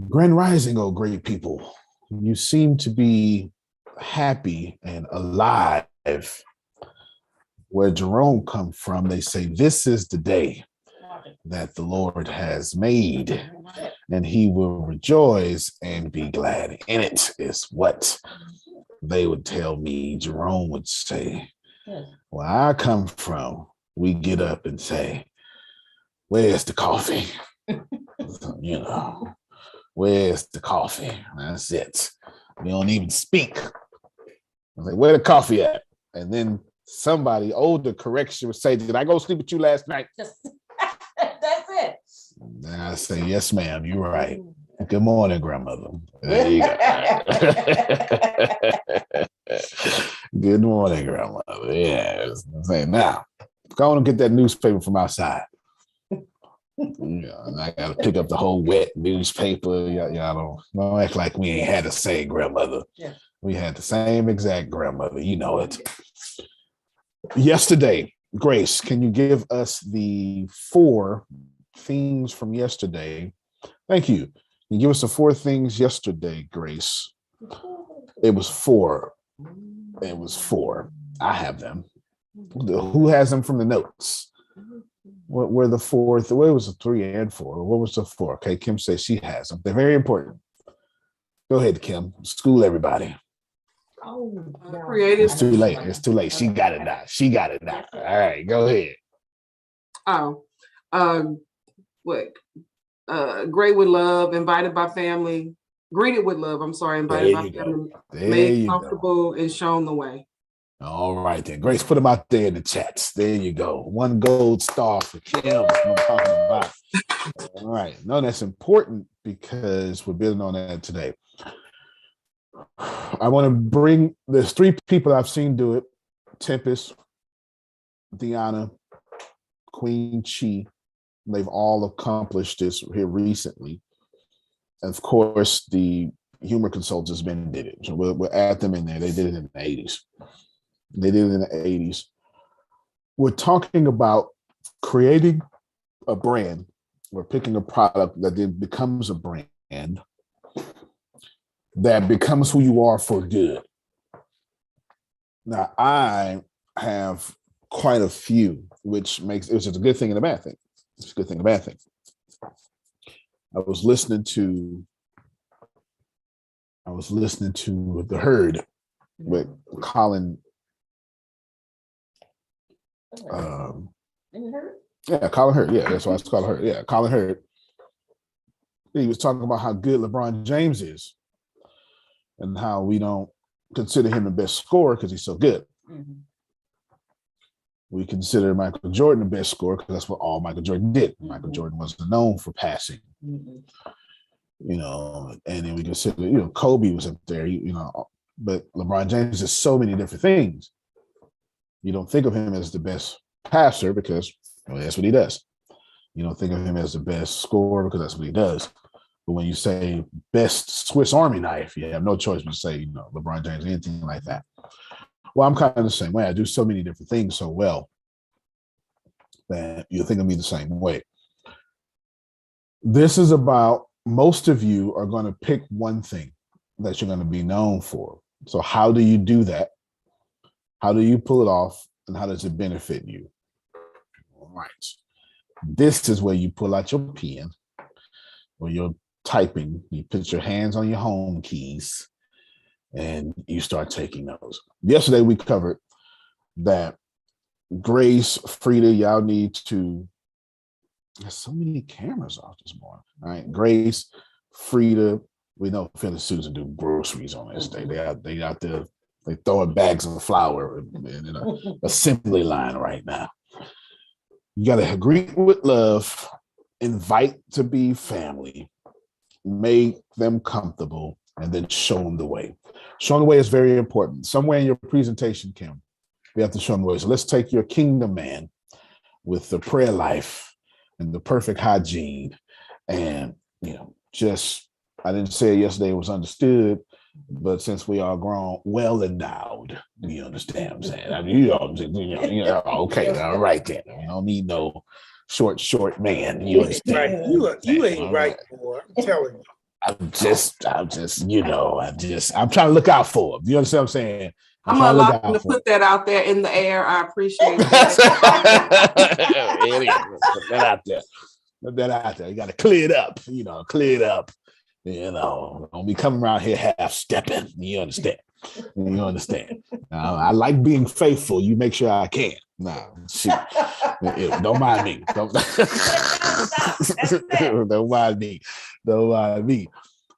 Grand Rising, oh great people. You seem to be happy and alive. Where Jerome come from, they say, this is the day that the Lord has made, and he will rejoice and be glad in it, is what they would tell me. Jerome would say, where I come from, we get up and say, where's the coffee? you know, where's the coffee? That's it. We don't even speak. I was like, where the coffee at? And then somebody older correction would say, did I go sleep with you last night? That's it. And I say, yes, ma'am, you're right. Good morning, grandmother. There you go. Good morning, grandmother. Yeah. Now, go on and get that newspaper from outside. And I gotta pick up the whole wet newspaper. Y'all don't act like we ain't had the same grandmother. Yeah. We had the same exact grandmother. You know it. Yesterday, Grace, can you give us the 4 things from yesterday? Thank you. Can you give us the 4 things yesterday, Grace? It was 4. It was 4. I have them. Who has them from the notes? What were the 4th? What was the 3 and 4? What was the 4? Okay, Kim says she has them. They're very important. Go ahead, Kim. School everybody. Creative. It's too late. It's too late. She got it now. She got it now. All right, go ahead. Great with love, invited by family, greeted with love. I'm sorry, invited by family, made comfortable and shown the way. All right, then. Grace, put them out there in the chats. There you go. 1 gold star for Kim. I'm talking about. All right. No, that's important because we're building on that today. I want to bring, there's 3 people I've seen do it. Tempest, Deanna, Queen Chi. They've all accomplished this here recently. And of course, the humor consultants did it. So we'll add them in there. They did it in the 80s. We're talking about creating a brand. We're picking a product that then becomes a brand that becomes who you are for good. Now, I have quite a few, which is a good thing and a bad thing. It's a good thing and a bad thing. I was listening to The Herd with Colin. Colin Hurd. Yeah, that's why it's called Hurd. Yeah, Colin Hurd. He was talking about how good LeBron James is and how we don't consider him the best scorer because he's so good. Mm-hmm. We consider Michael Jordan the best scorer because that's what all Michael Jordan did. Mm-hmm. Michael Jordan wasn't known for passing. Mm-hmm. And then we consider, Kobe was up there, but LeBron James does so many different things. You don't think of him as the best passer because that's what he does. You don't think of him as the best scorer because that's what he does. But when you say best Swiss Army knife, you have no choice but to say, LeBron James, anything like that. Well, I'm kind of the same way. I do so many different things so well that you'll think of me the same way. This is about, most of you are going to pick one thing that you're going to be known for. So how do you do that? How do you pull it off? And how does it benefit you? All right. This is where you pull out your pen or you're typing. You put your hands on your home keys and you start taking those. Yesterday, we covered that Grace, Frida, y'all need to, there's so many cameras off this morning. All right. Grace, Frida, we know Phil and Susan do groceries on this day. They out there. They throwing bags of flour in an assembly line right now. You got to greet with love, invite to be family, make them comfortable, and then show them the way. Showing the way is very important. Somewhere in your presentation, Kim, we have to show them the way. So let's take your kingdom man with the prayer life and the perfect hygiene. And, I didn't say it yesterday, it was understood. But since we are grown, well endowed, you understand what I'm saying? I mean, okay, all right then. We don't need no short man. You understand? Right. You ain't right, boy. I'm telling you. I'm trying to look out for them. You understand what I'm saying? I'm gonna allow him to put that out there in the air. I appreciate that. Put that out there. Put that out there. You got to clear it up. Clear it up. Don't be coming around here half stepping. You understand? I like being faithful. You make sure I can. Nah, shoot. Don't mind me. Don't mind me. Don't mind me.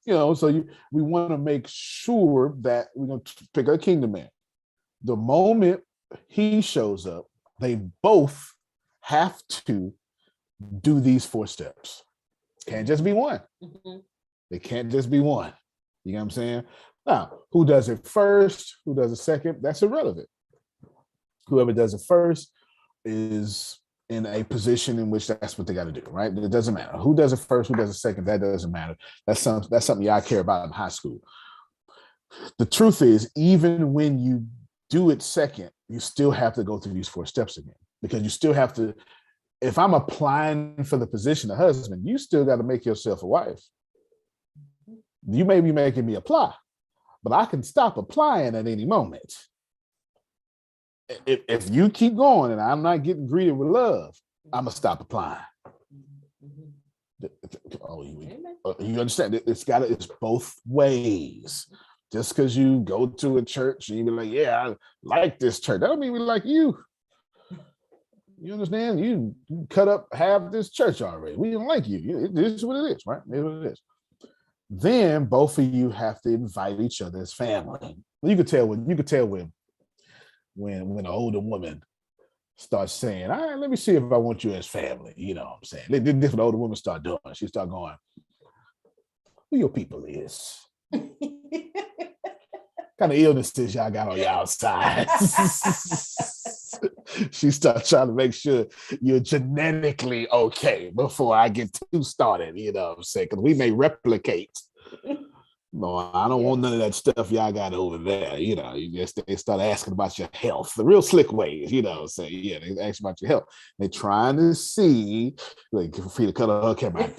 So we want to make sure that we're going to pick a kingdom man. The moment he shows up, they both have to do these 4 steps. Can't just be one. Mm-hmm. They can't just be one. You know what I'm saying? Now, who does it first? Who does it second? That's irrelevant. Whoever does it first is in a position in which that's what they got to do, right? It doesn't matter. Who does it first? Who does it second? That doesn't matter. That's something y'all care about in high school. The truth is, even when you do it second, you still have to go through these 4 steps again, because you still have to. If I'm applying for the position of husband, you still got to make yourself a wife. You may be making me apply, but I can stop applying at any moment. If you keep going and I'm not getting greeted with love, I'm gonna stop applying. Oh, you understand? It's both ways. Just because you go to a church and you be like, yeah, I like this church, that don't mean we like you. You understand? You cut up half this church already. We don't like you. This is what it is, right? It is what it is. Then both of you have to invite each other as family. You could tell when an older woman starts saying, all right, let me see if I want you as family. You know what I'm saying? This is what older women start doing. She start going, who your people is? Kind of illnesses y'all got on y'all side. She starts trying to make sure you're genetically okay before I get too started, you know what I'm saying? Because we may replicate. No, I don't want none of that stuff y'all got over there. They start asking about your health, the real slick ways, you know what I'm saying? Yeah, they ask about your health. They're trying to see, like, for you to cut her camera,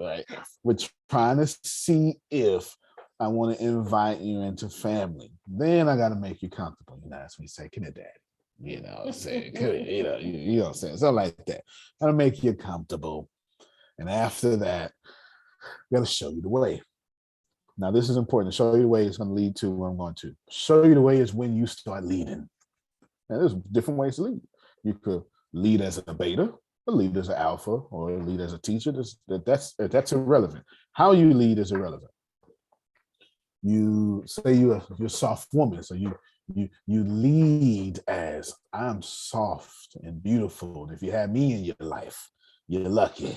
right? We're trying to see if I want to invite you into family. Then I got to make you comfortable. That's when you say, come here, Dad. You know what I'm saying? You know what I'm saying? Something like that. I gotta make you comfortable. And after that, I gotta show you the way. Now, this is important. Show you the way is going to lead to where I'm going to. Show you the way is when you start leading. Now, there's different ways to lead. You could lead as a beta, or lead as an alpha, or lead as a teacher. That's irrelevant. How you lead is irrelevant. You say you're a soft woman, so you lead as, I'm soft and beautiful. If you have me in your life, you're lucky.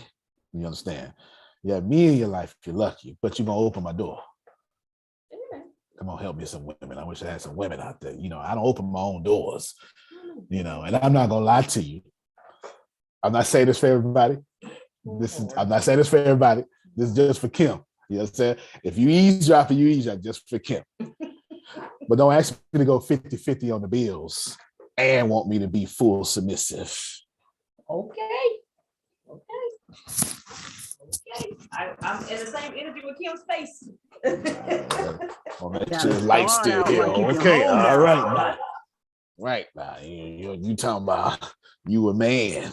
You understand? You have me in your life, you're lucky, but you're going to open my door. Come on, help me some women. I wish I had some women out there. I don't open my own doors, and I'm not going to lie to you. I'm not saying this for everybody. I'm not saying this for everybody. This is just for Kim. You know what I'm saying? If you eavesdrop, you eavesdrop just for Kim. But don't ask me to go 50-50 on the bills and want me to be full submissive. Okay. I'm in the same energy with Kim's face. Light still here. Okay, all right. Right now, you talking about you a man.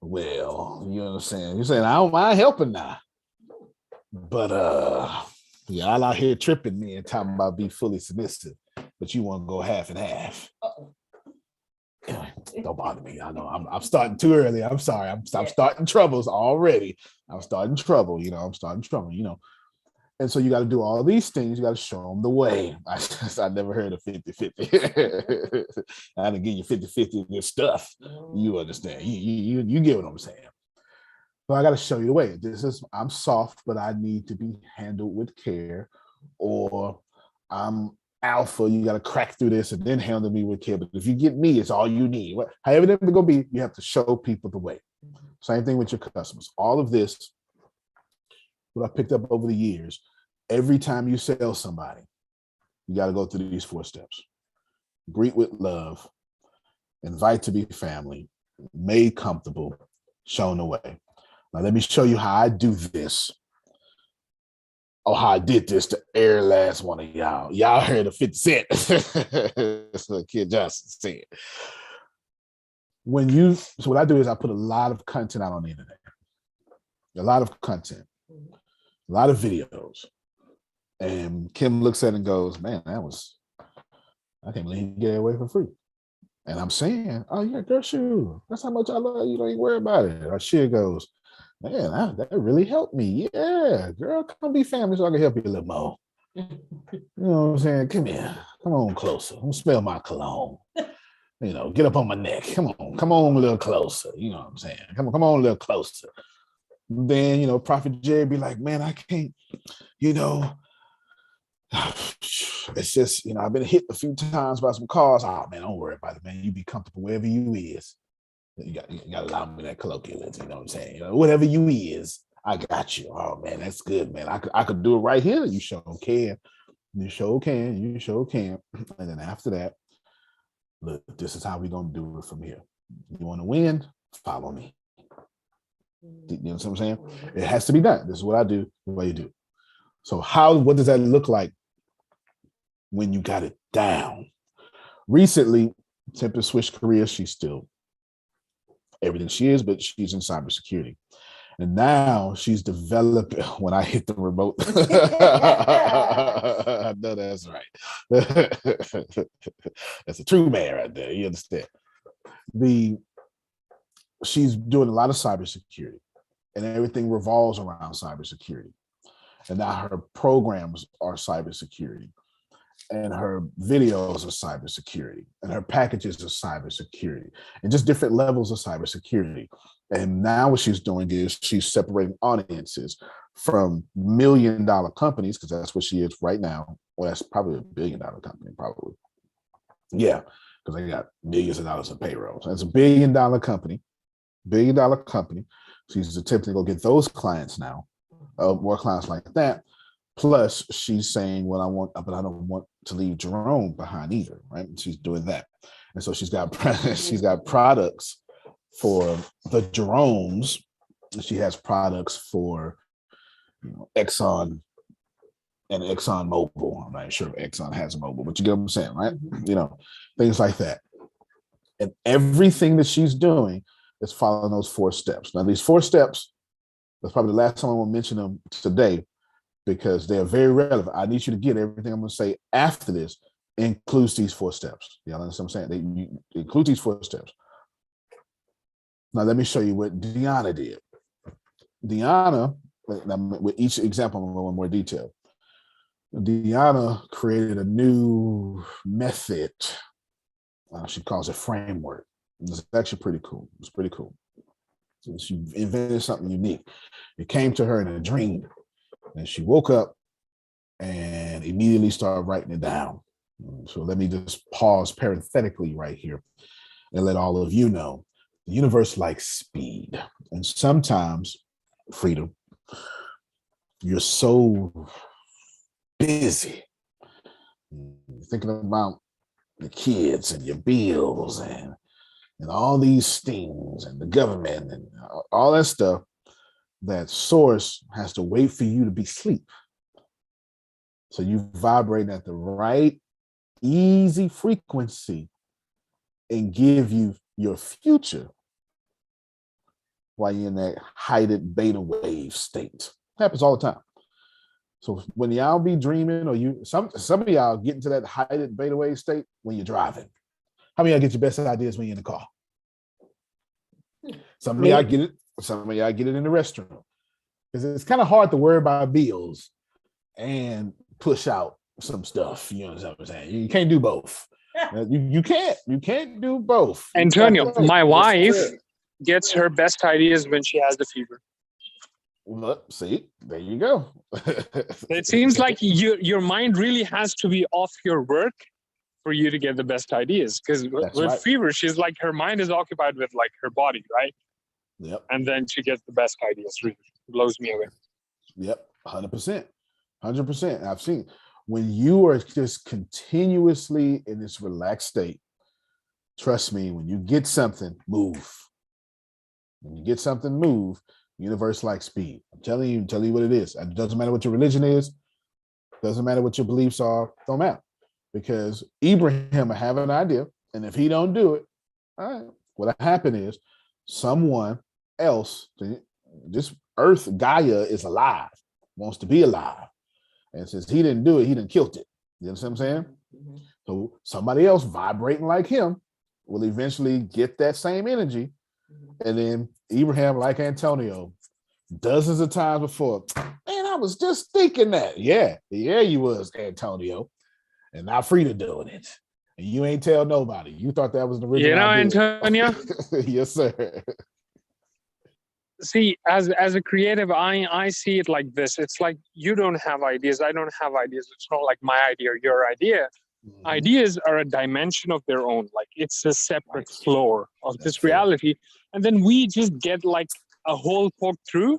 Well, you know what I'm saying? You're saying I don't mind helping now. But y'all out here tripping me and talking about be fully submissive, but you want to go half and half. Anyway, don't bother me. I know I'm starting too early. I'm sorry. I'm starting troubles already. I'm starting trouble. And so you got to do all these things. You got to show them the way. I never heard of 50-50. I didn't give you 50-50 of your stuff. You understand? You get what I'm saying. So I got to show you the way. I'm soft, but I need to be handled with care, or I'm alpha. You got to crack through this and then handle me with care. But if you get me, it's all you need. However it's going to be, you have to show people the way. Same thing with your customers. All of this, what I picked up over the years, every time you sell somebody, you got to go through these 4 steps. Greet with love, invite to be family, made comfortable, shown the way. Now, let me show you how I do this oh, how I did this to every last one of y'all. Y'all heard of 50 Cent. That's what Kid Johnson said. So what I do is I put a lot of content out on the internet. A lot of content, a lot of videos. And Kim looks at it and goes, man, I can't believe he can get away for free. And I'm saying, oh yeah, girl, shoot, that's how much I love you. Don't even worry about it. Or she goes, man, that really helped me. Yeah, girl, come be family so I can help you a little more. You know what I'm saying? Come here. Come on closer. Don't smell my cologne. You know, get up on my neck. Come on a little closer. You know what I'm saying? Come on a little closer. Then, you know, Prophet Jerry be like, man, I can't, you know, it's just, you know, I've been hit a few times by some cars. Oh man, don't worry about it, man. You be comfortable wherever you is. You got to allow me that colloquialism, you know what I'm saying? You know, whatever you is, I got you. Oh man, that's good, man. I could do it right here. You sure can. You sure can. You sure can. And then after that, look, this is how we're gonna do it from here. You want to win? Follow me. You know what I'm saying? It has to be done. This is what I do, the way you do. So what does that look like when you got it down? Recently, Tempest switched careers. She's still everything she is, but she's in cybersecurity. And now she's developing, when I hit the remote, I know that's right. That's a true man right there. You understand? She's doing a lot of cybersecurity, and everything revolves around cybersecurity. And now her programs are cybersecurity, and her videos are cybersecurity, and her packages are cybersecurity, and just different levels of cybersecurity. And now what she's doing is she's separating audiences from $1 million companies, because that's what she is right now. Well, that's probably $1 billion company, probably. Yeah, because they got millions of dollars in payroll. So it's a $1 billion company. $1 billion company. She's attempting to go get those clients now, more clients like that. Plus, she's saying, well, I want, but I don't want to leave Jerome behind either, right? And she's doing that. And so she's got products for the Jeromes. She has products for, you know, Exxon and Exxon Mobil. I'm not sure if Exxon has a mobile, but you get what I'm saying, right? You know, things like that. And everything that she's doing is following those 4 steps. Now, these 4 steps, that's probably the last time I want to mention them today, because they're very relevant. I need you to get everything I'm going to say after this includes these 4 steps. Y'all understand what I'm saying? They include these 4 steps. Now, let me show you what Deanna did. Deanna, with each example, I'm going to go in more detail. Deanna created a new method. She calls it framework. It's actually pretty cool. It's pretty cool. So she invented something unique. It came to her in a dream, and she woke up and immediately started writing it down. So let me just pause parenthetically right here and let all of you know the universe likes speed. And sometimes, Freedom, you're so busy thinking about the kids and your bills and all these things and the government and all that stuff, that source has to wait for you to be asleep. So you vibrate at the right, easy frequency and give you your future while you're in that heightened beta wave state. Happens all the time. So when y'all be dreaming, or some of y'all get into that heightened beta wave state when you're driving. How many of y'all get your best ideas when you're in the car? Some of y'all get it. Some of y'all get it in the restroom, because it's kind of hard to worry about bills and push out some stuff. You know what I'm saying? You can't do both. You can't do both. Antonio, my wife gets her best ideas when she has the fever. Well, see, there you go. It seems like your mind really has to be off your work for you to get the best ideas. Because with fever, she's like, her mind is occupied with like her body, right? Yep. And then she gets the best ideas. Really blows me away. Yep, 100%. 100%. I've seen when you are just continuously in this relaxed state, trust me, when you get something, move. When you get something, move, Universe like speed. I'm telling you what it is. It doesn't matter what your religion is. Doesn't matter what your beliefs are. Don't matter. Because Ibrahim will have an idea, and if he don't do it, all right, what'll happen is someone else, this Earth, Gaia, is alive, wants to be alive. And since he didn't do it, he done killed it. You understand what I'm saying? Mm-hmm. So somebody else vibrating like him will eventually get that same energy. Mm-hmm. And then Ibrahim, like Antonio, dozens of times before, man, I was just thinking that. Yeah, you was, Antonio. And now Frida doing it. And you ain't tell nobody. You thought that was the original idea. Antonio? Yes, sir. See, as a creative, I see it like this. It's like you don't have ideas. I don't have ideas. It's not like my idea or your idea. Mm-hmm. Ideas are a dimension of their own. Like it's a separate floor of this reality. And then we just get like a hole poked through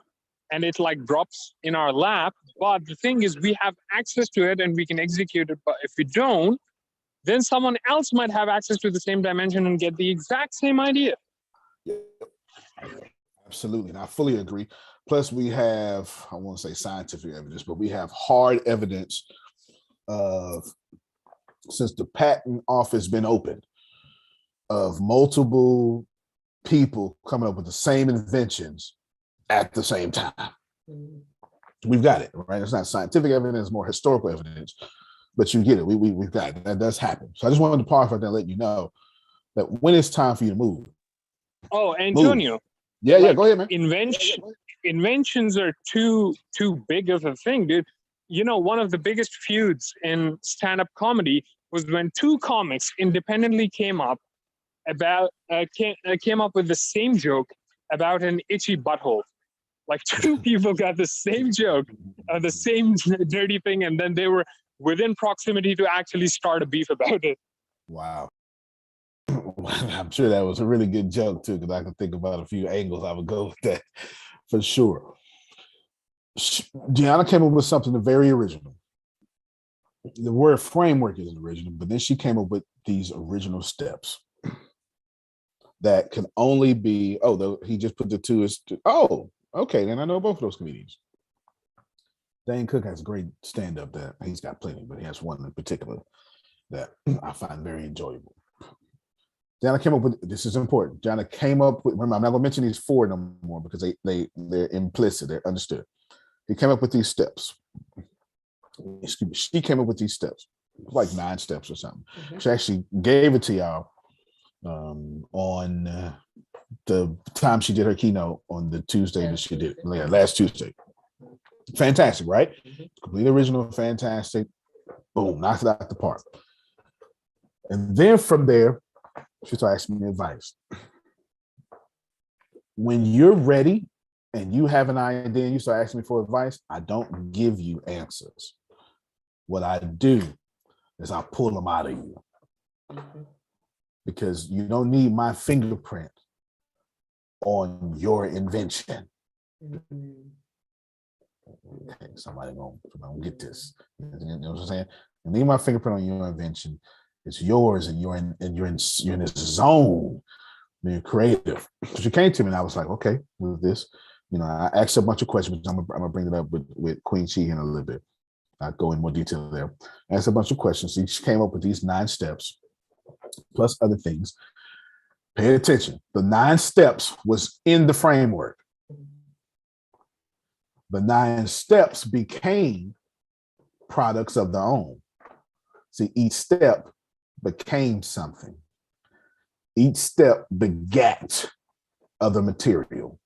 and it like drops in our lap. But the thing is, we have access to it and we can execute it. But if we don't, then someone else might have access to the same dimension and get the exact same idea. Yep. Absolutely. And I fully agree. Plus, we have, I won't say scientific evidence, but we have hard evidence of, since the patent office been opened, of multiple people coming up with the same inventions at the same time. We've got it, right? It's not scientific evidence, it's more historical evidence, but you get it. We've got it. That does happen. So I just wanted to pause right there and let you know that when it's time for you to move. Oh, Antonio. Move. Yeah, go ahead, man. Inventions are too big of a thing, dude. You know, one of the biggest feuds in stand-up comedy was when two comics independently came up with the same joke about an itchy butthole. Like two people got the same joke, the same dirty thing, and then they were within proximity to actually start a beef about it. Wow. I'm sure that was a really good joke too, because I can think about a few angles I would go with that for sure. Gianna came up with something very original. The word framework isn't original, but then she came up with these original steps that can only be, he just put the two as, okay, then I know both of those comedians. Dane Cook has a great stand-up that he's got plenty, but he has one in particular that I find very enjoyable. Jana came up with, this is important. Jana came up with, remember, I'm not gonna mention these four no more because they're implicit, they're understood. He came up with these steps. Excuse me, she came up with these steps, like 9 steps or something. Mm-hmm. She actually gave it to y'all on the time she did her keynote on the Tuesday that she did, last Tuesday. Fantastic, right? Mm-hmm. Completely original, fantastic. Boom, knocked it out the park. And then from there, she started asking me advice. When you're ready and you have an idea and you start asking me for advice, I don't give you answers. What I do is I pull them out of you. Mm-hmm. Because you don't need my fingerprint on your invention. Mm-hmm. Okay, somebody gonna get this. You know what I'm saying? You need my fingerprint on your invention. It's yours, and you're in this zone. Being creative. So she came to me, and I was like, okay, with this, I asked a bunch of questions. I'm gonna bring it up with Queen Chi in a little bit. I'll go in more detail there. I asked a bunch of questions. She came up with these 9 steps, plus other things. Pay attention. The 9 steps was in the framework. The 9 steps became products of their own. See, each step became something. Each step begat other material.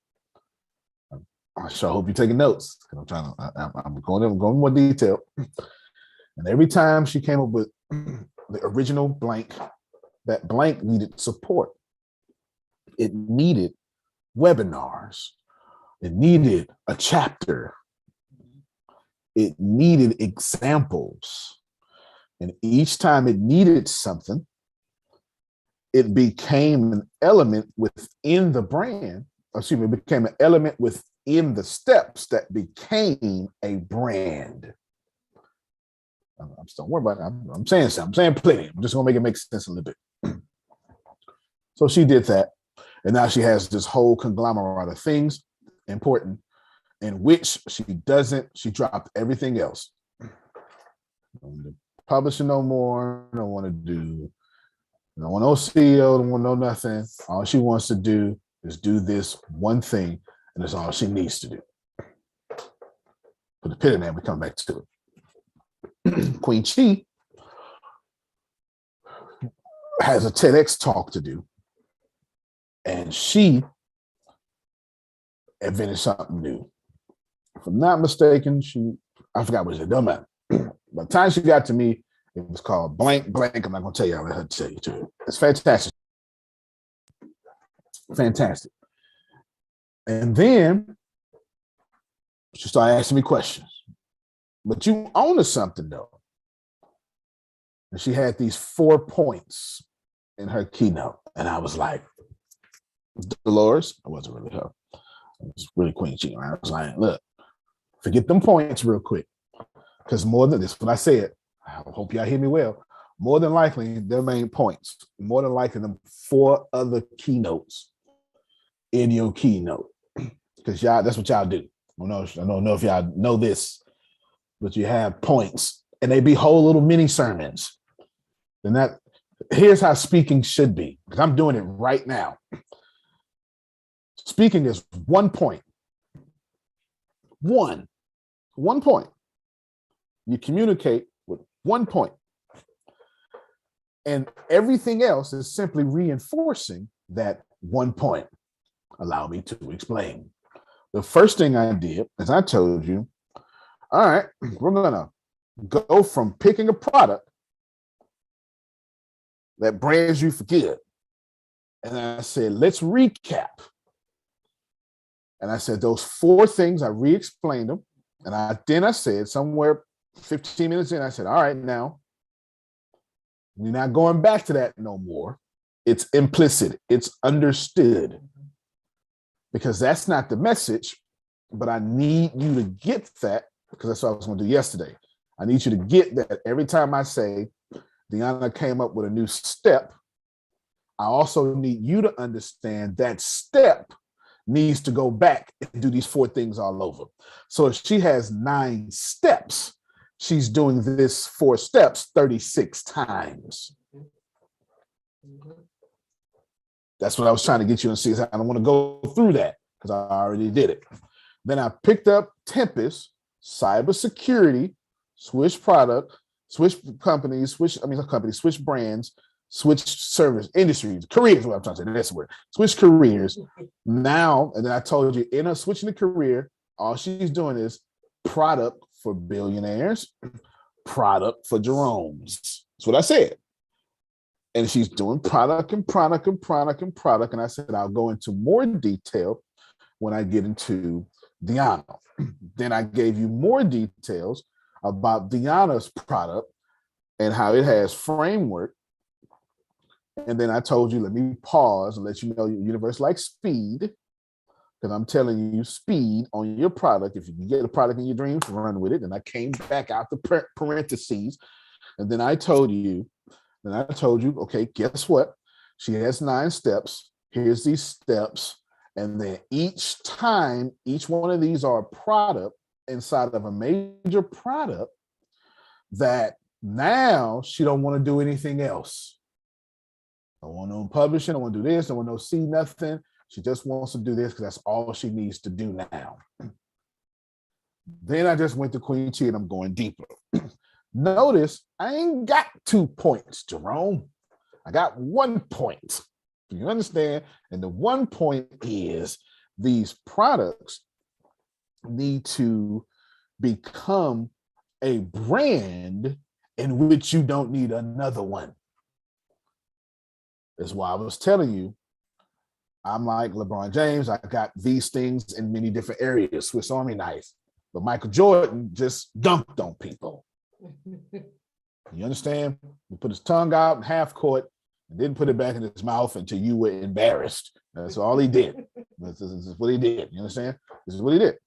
I sure hope you're taking notes. I'm going in more detail. And every time she came up with the original blank, that blank needed support. It needed webinars. It needed a chapter. It needed examples. And each time it needed something, it became an element within the brand. It became an element within the steps that became a brand. Don't worry about it. I'm saying something. I'm saying plenty. I'm just gonna make sense a little bit. So she did that. And now she has this whole conglomerate of things. important, in which she dropped everything else. Don't want to publish it no more. Don't want to don't want no CEO, don't want no nothing. All she wants to do is do this one thing, and that's all she needs to do. Put a pin in there, we come back to it. Queen Chi has a TEDx talk to do, and she invented something new. If I'm not mistaken, I forgot what it said, don't matter. By the time she got to me, it was called blank, blank. I'm not going to tell you. I'll let her tell you too. It's fantastic. Fantastic. And then she started asking me questions. But you own to something, though. And she had these 4 points in her keynote. And I was like, Dolores, it wasn't really her. It was really Queen Chi. I was like, look, forget them points real quick. Because more than this, when I say it, I hope y'all hear me well. More than likely, their main points, more than likely, them 4 other keynotes in your keynote. Because y'all, that's what y'all do. I don't know if y'all know this, but you have points, and they be whole little mini sermons. And here's how speaking should be, because I'm doing it right now. Speaking is 1 point. One point. You communicate with 1 point. And everything else is simply reinforcing that 1 point. Allow me to explain. The first thing I did is I told you, all right, we're going to go from picking a product that brands you for good. And I said, let's recap. And I said, those 4 things, I re-explained them. And then I said, somewhere 15 minutes in, I said, all right, now, we're not going back to that no more. It's implicit. It's understood. Because that's not the message, but I need you to get that, because that's what I was going to do yesterday. I need you to get that every time I say, Deanna came up with a new step, I also need you to understand that step needs to go back and do these 4 things all over. So if she has 9 steps, she's doing this 4 steps 36 times. That's what I was trying to get you to see. I don't want to go through that because I already did it. Then I picked up Tempest, cybersecurity, switch product, switch companies, switch brands, switch service industries, careers, what I'm trying to say, that's the word. Switch careers. Now, and then I told you, in her switching the career, all she's doing is product for billionaires, product for Jerome's. That's what I said. And she's doing product and product and product and product. And I said, I'll go into more detail when I get into Deanna. Then I gave you more details about Deanna's product and how it has framework. And then I told you, let me pause and let you know your universe likes speed, because I'm telling you speed on your product. If you can get a product in your dreams, run with it. And I came back out the parentheses. And then I told you, okay, guess what? She has 9 steps. Here's these steps. And then each time, each one of these are a product inside of a major product that now she don't want to do anything else. I don't want no publishing. I want to do this. I want no see nothing. She just wants to do this because that's all she needs to do now. Then I just went to Queen Chi and I'm going deeper. Notice I ain't got 2 points, Jerome. I got 1 point. Do you understand? And the 1 point is these products need to become a brand in which you don't need another one. That's why I was telling you, I'm like LeBron James. I got these things in many different areas, Swiss Army knife. But Michael Jordan just dunked on people. You understand? He put his tongue out in half court and didn't put it back in his mouth until you were embarrassed. That's all he did. This is what he did. You understand? This is what he did.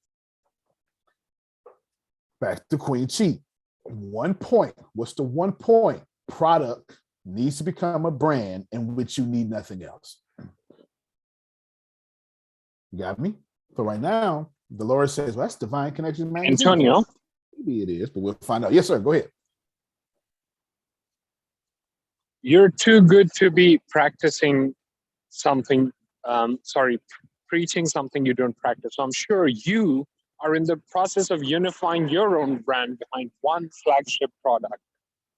Back to Queen Chi. 1 point. What's the 1 point? Product needs to become a brand in which you need nothing else. You got me? So right now, Dolores says, well, that's Divine Connection magazine. Antonio, Maybe it is, but we'll find out. Yes, sir. Go ahead. you're too good to be practicing something, preaching something you don't practice. So I'm sure you are in the process of unifying your own brand behind one flagship product.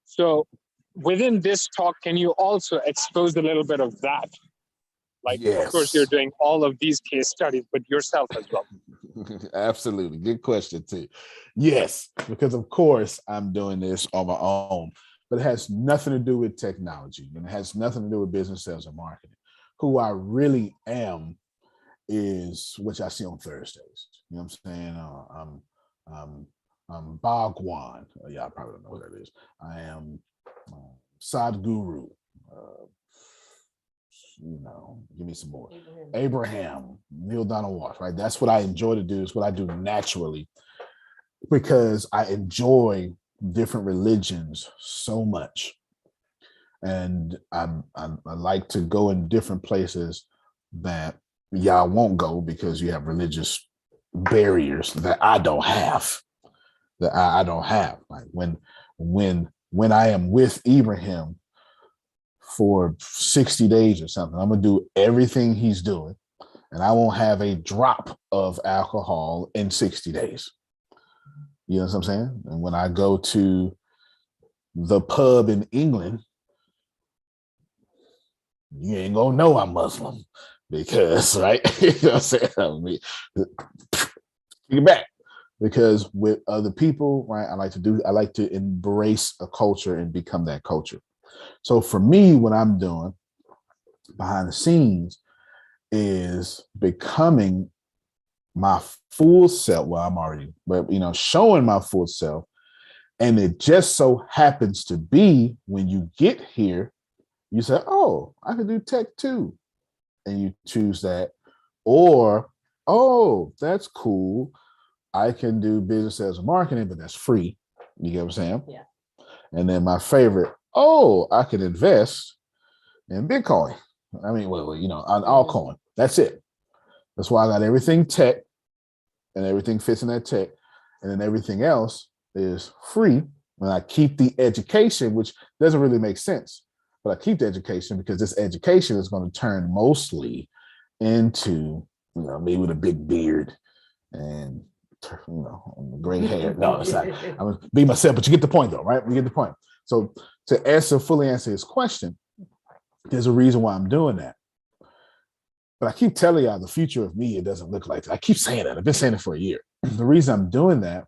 So within this talk, can you also expose a little bit of that? Like, of course, you're doing all of these case studies, but yourself as well. Absolutely. Good question, too. Yes, because of course I'm doing this on my own, but it has nothing to do with technology and it has nothing to do with business, sales, and marketing. Who I really am is what I see on Thursdays. You know what I'm saying? I'm Bhagwan. Y'all probably don't know who that is. I am Sadhguru. Give me some more. Abraham, Neil Donald Walsh, right? That's what I enjoy to do. It's what I do naturally because I enjoy different religions so much. And I like to go in different places that y'all won't go because you have religious barriers that I don't have. I don't have. Like when I am with Ibrahim for 60 days or something, I'm gonna do everything he's doing, and I won't have a drop of alcohol in 60 days. You know what I'm saying? And when I go to the pub in England, you ain't gonna know I'm Muslim because, right? You know what I'm saying? Take it back. Because with other people, right, I like to embrace a culture and become that culture. So for me, what I'm doing behind the scenes is becoming my full self. Well, I'm already, but showing my full self. And it just so happens to be when you get here, you say, oh, I can do tech too. And you choose that. Or, oh, that's cool. I can do business, sales, and marketing, but that's free. You get what I'm saying? Yeah. And then my favorite, oh, I can invest in Bitcoin. I mean, on altcoin. That's it. That's why I got everything tech and everything fits in that tech. And then everything else is free. And I keep the education, which doesn't really make sense. But I keep the education because this education is going to turn mostly into, me with a big beard and, gray hair. No, it's not. I'm going to be myself, but you get the point though, right? You get the point. So to fully answer his question, there's a reason why I'm doing that. But I keep telling y'all the future of me, it doesn't look like that. I keep saying that. I've been saying it for a year. The reason I'm doing that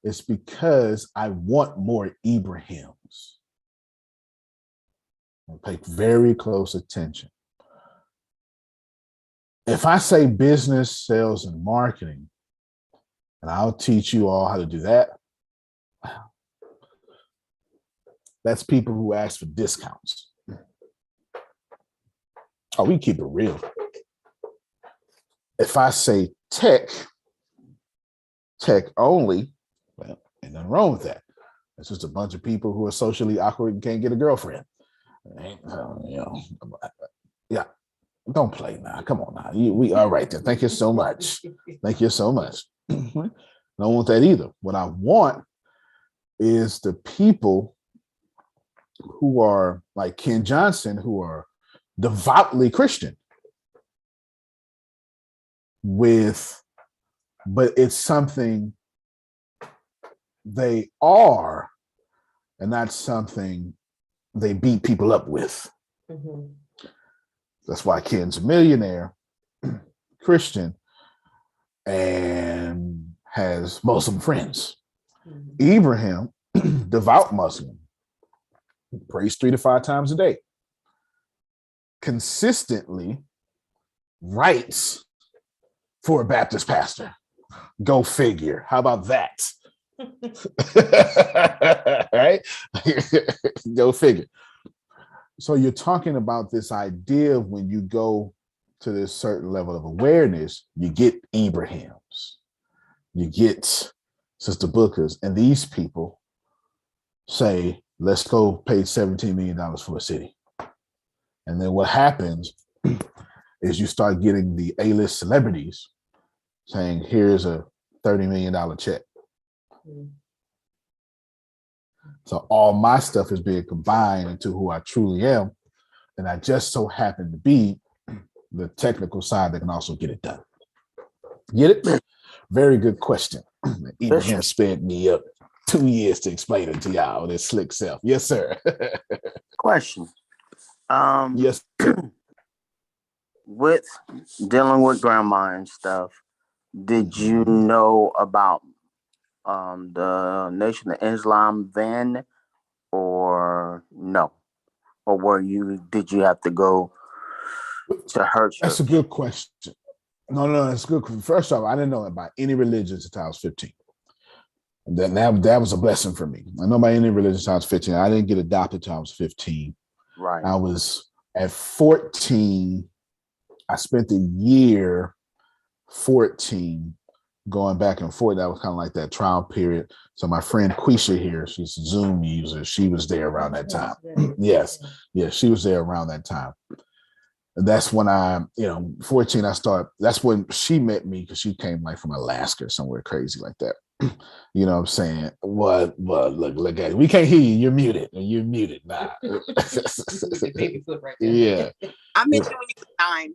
is because I want more Ibrahims. Pay very close attention. If I say business, sales, and marketing, and I'll teach you all how to do that, that's people who ask for discounts. Oh, we keep it real. If I say tech only, well, ain't nothing wrong with that. It's just a bunch of people who are socially awkward and can't get a girlfriend. Yeah, don't play now. Come on now. We are right there. Thank you so much. Thank you so much. I don't want that either. What I want is the people who are like Ken Johnson, who are devoutly Christian but it's something they are and not something they beat people up with. Mm-hmm. That's why Ken's a millionaire, Christian, and has Muslim friends. Mm-hmm. Ibrahim, devout Muslim, prays 3 to 5 times a day, consistently writes for a Baptist pastor. Go figure. How about that? Right? Go figure. So you're talking about this idea of when you go to this certain level of awareness, you get Ibrahims, you get Sister Bookers, and these people say, let's go pay $17 million for a city. And then what happens is you start getting the A-list celebrities saying, here's a $30 million check. So all my stuff is being combined into who I truly am. And I just so happen to be the technical side that can also get it done. Get it? Very good question. Ibrahim sped me up 2 years to explain it to y'all, this slick self. Yes, sir. Question. Yes. With dealing with grandma and stuff, did you know about the Nation of Islam then, or no? Or did you have to go to her church? That's a good question. No, that's good. First off, I didn't know about any religions until I was 15. That was a blessing for me. I know about any religion until I was 15. I didn't get adopted until I was 15. Right. I was at 14. I spent the year 14 going back and forth. That was kind of like that trial period. So my friend Quisha here, she's a Zoom user. She was there around that time. Yes, she was there around that time. And that's when 14, that's when she met me, because she came like from Alaska or somewhere crazy like that. You know what I'm saying? What? Look at it. We can't hear you. You're muted. You're muted. Nah. Yeah. I'm enjoying the time.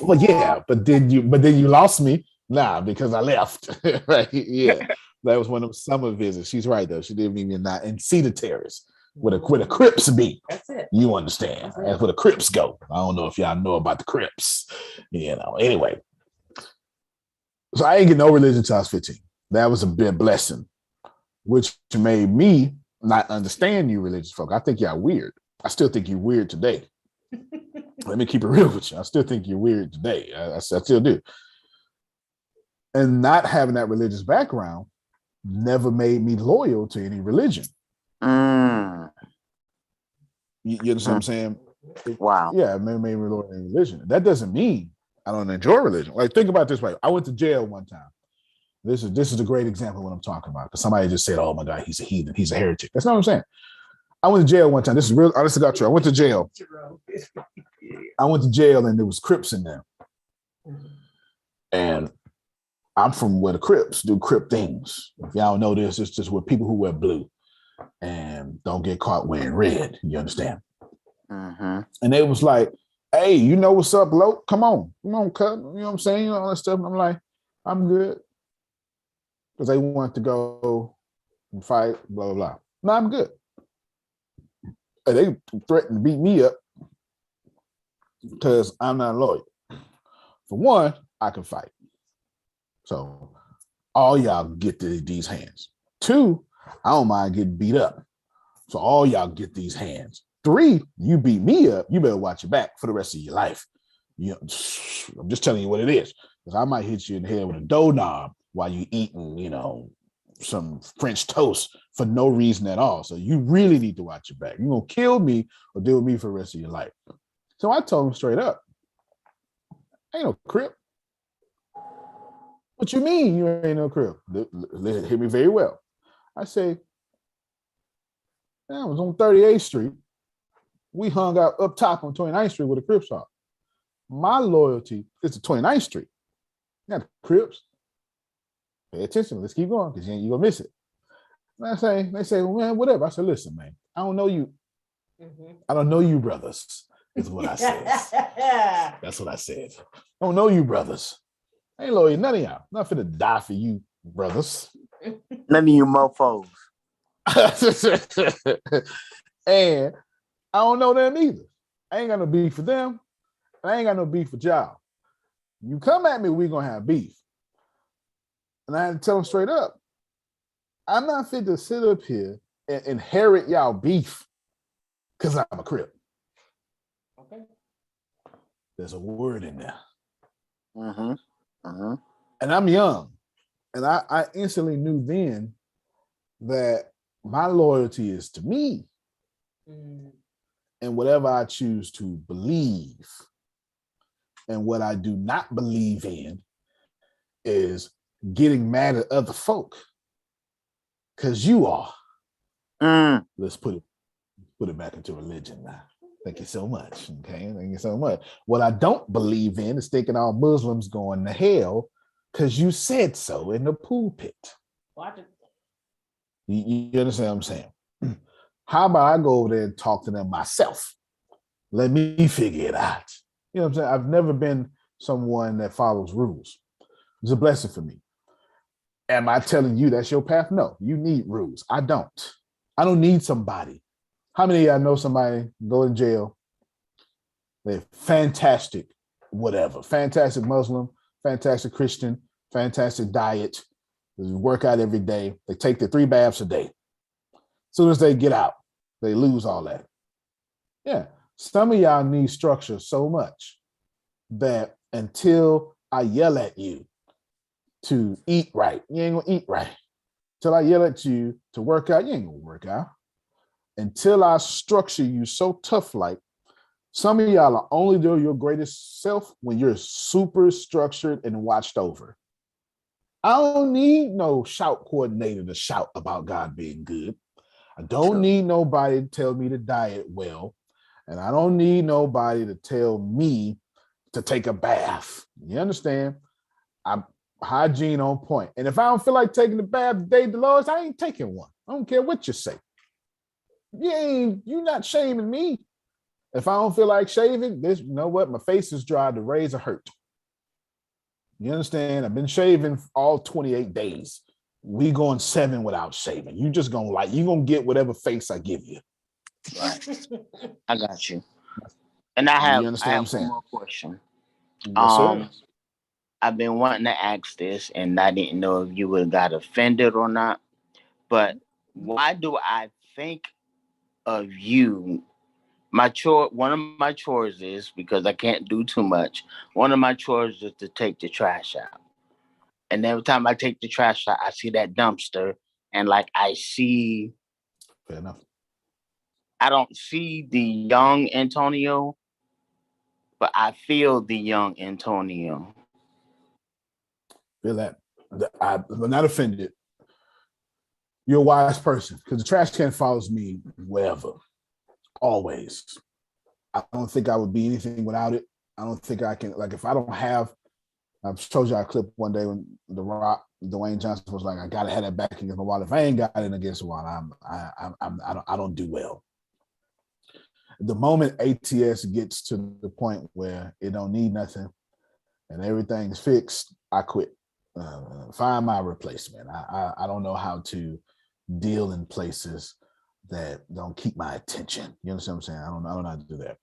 Well, yeah, but then you lost me. Nah, because I left. Right? Yeah. That was one of them summer visits. She's right though. She did meet me in Cedar Terrace where the Crips be. That's it. You understand? That's where the Crips go. I don't know if y'all know about the Crips. Anyway. So I ain't get no religion until I was 15. That was a big blessing, which made me not understand you religious folk. I think y'all weird. I still think you're weird today. Let me keep it real with you. I still think you're weird today. I still do. And not having that religious background never made me loyal to any religion. You understand what I'm saying? Wow. Yeah, it made me loyal to any religion. That doesn't mean I don't enjoy religion. Like, think about it this way. I went to jail one time. This is a great example of what I'm talking about. Because somebody just said, oh my God, he's a heathen. He's a heretic. That's not what I'm saying. I went to jail one time. This is real. Honestly, got true. I went to jail. And there was Crips in there. And I'm from where the Crips do Crip things. If y'all know this, it's just with people who wear blue and don't get caught wearing red. You understand? Mm-hmm. And they was like, hey, you know what's up, Lo? Come on, cut. You know what I'm saying? All that stuff. And I'm like, I'm good. Because they want to go and fight, blah, blah, blah. No, I'm good. And they threatened to beat me up because I'm not a lawyer. For one, I can fight. So all y'all get these hands. Two, I don't mind getting beat up. So all y'all get these hands. Three, you beat me up, you better watch your back for the rest of your life. I'm just telling you what it is. Because I might hit you in the head with a doorknob while you eating, some French toast for no reason at all. So you really need to watch your back. You're going to kill me or deal with me for the rest of your life. So I told him straight up, ain't no Crip. What you mean you ain't no Crip? Hear me very well. I say, I was on 38th Street. We hung out up top on 29th Street with the Crips are. My loyalty is to 29th Street, not the Crips. Pay attention. Let's keep going because you're going to miss it. And they say, well, man, whatever. I said, listen, man, I don't know you. I don't know you brothers, is what I said. That's what I said. I don't know you brothers. I ain't loyal to none of y'all. I'm not finna die for you brothers. None of you mofos. And I don't know them either. I ain't got no beef for them. I ain't got no beef for y'all. You come at me, we're going to have beef. And I had to tell them straight up, I'm not fit to sit up here and inherit y'all beef because I'm a Crip. Okay. There's a word in there. Mm-hmm. Mm-hmm. And I'm young. And I instantly knew then that my loyalty is to me. And whatever I choose to believe. And what I do not believe in is getting mad at other folk. Because you are. Let's put it back into religion now. Thank you so much. Okay, thank you so much. What I don't believe in is thinking all Muslims going to hell because you said so in the pulpit. Watch it. You understand what I'm saying? How about I go over there and talk to them myself? Let me figure it out. You know what I'm saying? I've never been someone that follows rules. It's a blessing for me. Am I telling you that's your path? No, you need rules. I don't. I don't need somebody. How many of y'all know somebody go in jail? They're fantastic, whatever. Fantastic Muslim, fantastic Christian, fantastic diet. They work out every day. They take their 3 baths a day. As soon as they get out, they lose all that. Yeah. Some of y'all need structure so much that until I yell at you to eat right, you ain't gonna eat right. Until I yell at you to work out, you ain't gonna work out. Until I structure you so tough, like some of y'all are only doing your greatest self when you're super structured and watched over. I don't need no shout coordinator to shout about God being good. I don't need nobody to tell me to diet well. And I don't need nobody to tell me to take a bath. You understand? I'm hygiene on point. And if I don't feel like taking a bath today, Dolores, I ain't taking one. I don't care what you say. You're not shaming me. If I don't feel like shaving, you know what? My face is dry, the razor hurt. You understand? I've been shaving all 28 days. We going 7 without shaving. You just gonna get whatever face I give you. Right. I got you. And I have one more question. Yes, sir. I've been wanting to ask this, and I didn't know if you would have got offended or not. But why do I think of you? One of my chores is, because I can't do too much, one of my chores is to take the trash out. And every time I take the trash out, I see that dumpster, and like I see, fair enough. I don't see the young Antonio, but I feel the young Antonio. Feel that. I'm not offended. You're a wise person because the trash can follows me wherever, always. I don't think I would be anything without it. I don't think I can, like, if I don't have, I've told you a clip one day when The Rock, Dwayne Johnson was like, I gotta have that back against my wall. If I ain't got it against the wall, I don't do well. The moment ATS gets to the point where it don't need nothing and everything's fixed, I quit. Find my replacement. I don't know how to deal in places that don't keep my attention. You understand what I'm saying? I don't know how to do that.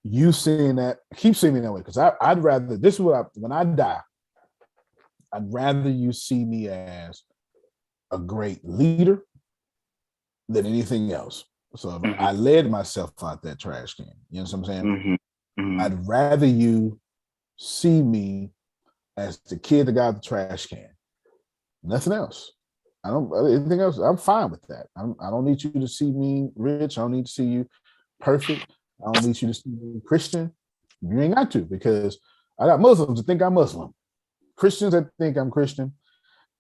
You seeing that, keep seeing me that way, because I'd rather, this is what when I die, I'd rather you see me as a great leader than anything else. So if I led myself out that trash can, you know what I'm saying? I'd rather you see me as the kid that got the trash can. Nothing else. Anything else, I'm fine with that. I don't need you to see me rich. I don't need to see you perfect. I don't need you to see me Christian. You ain't got to, because I got Muslims that think I'm Muslim. Christians that think I'm Christian.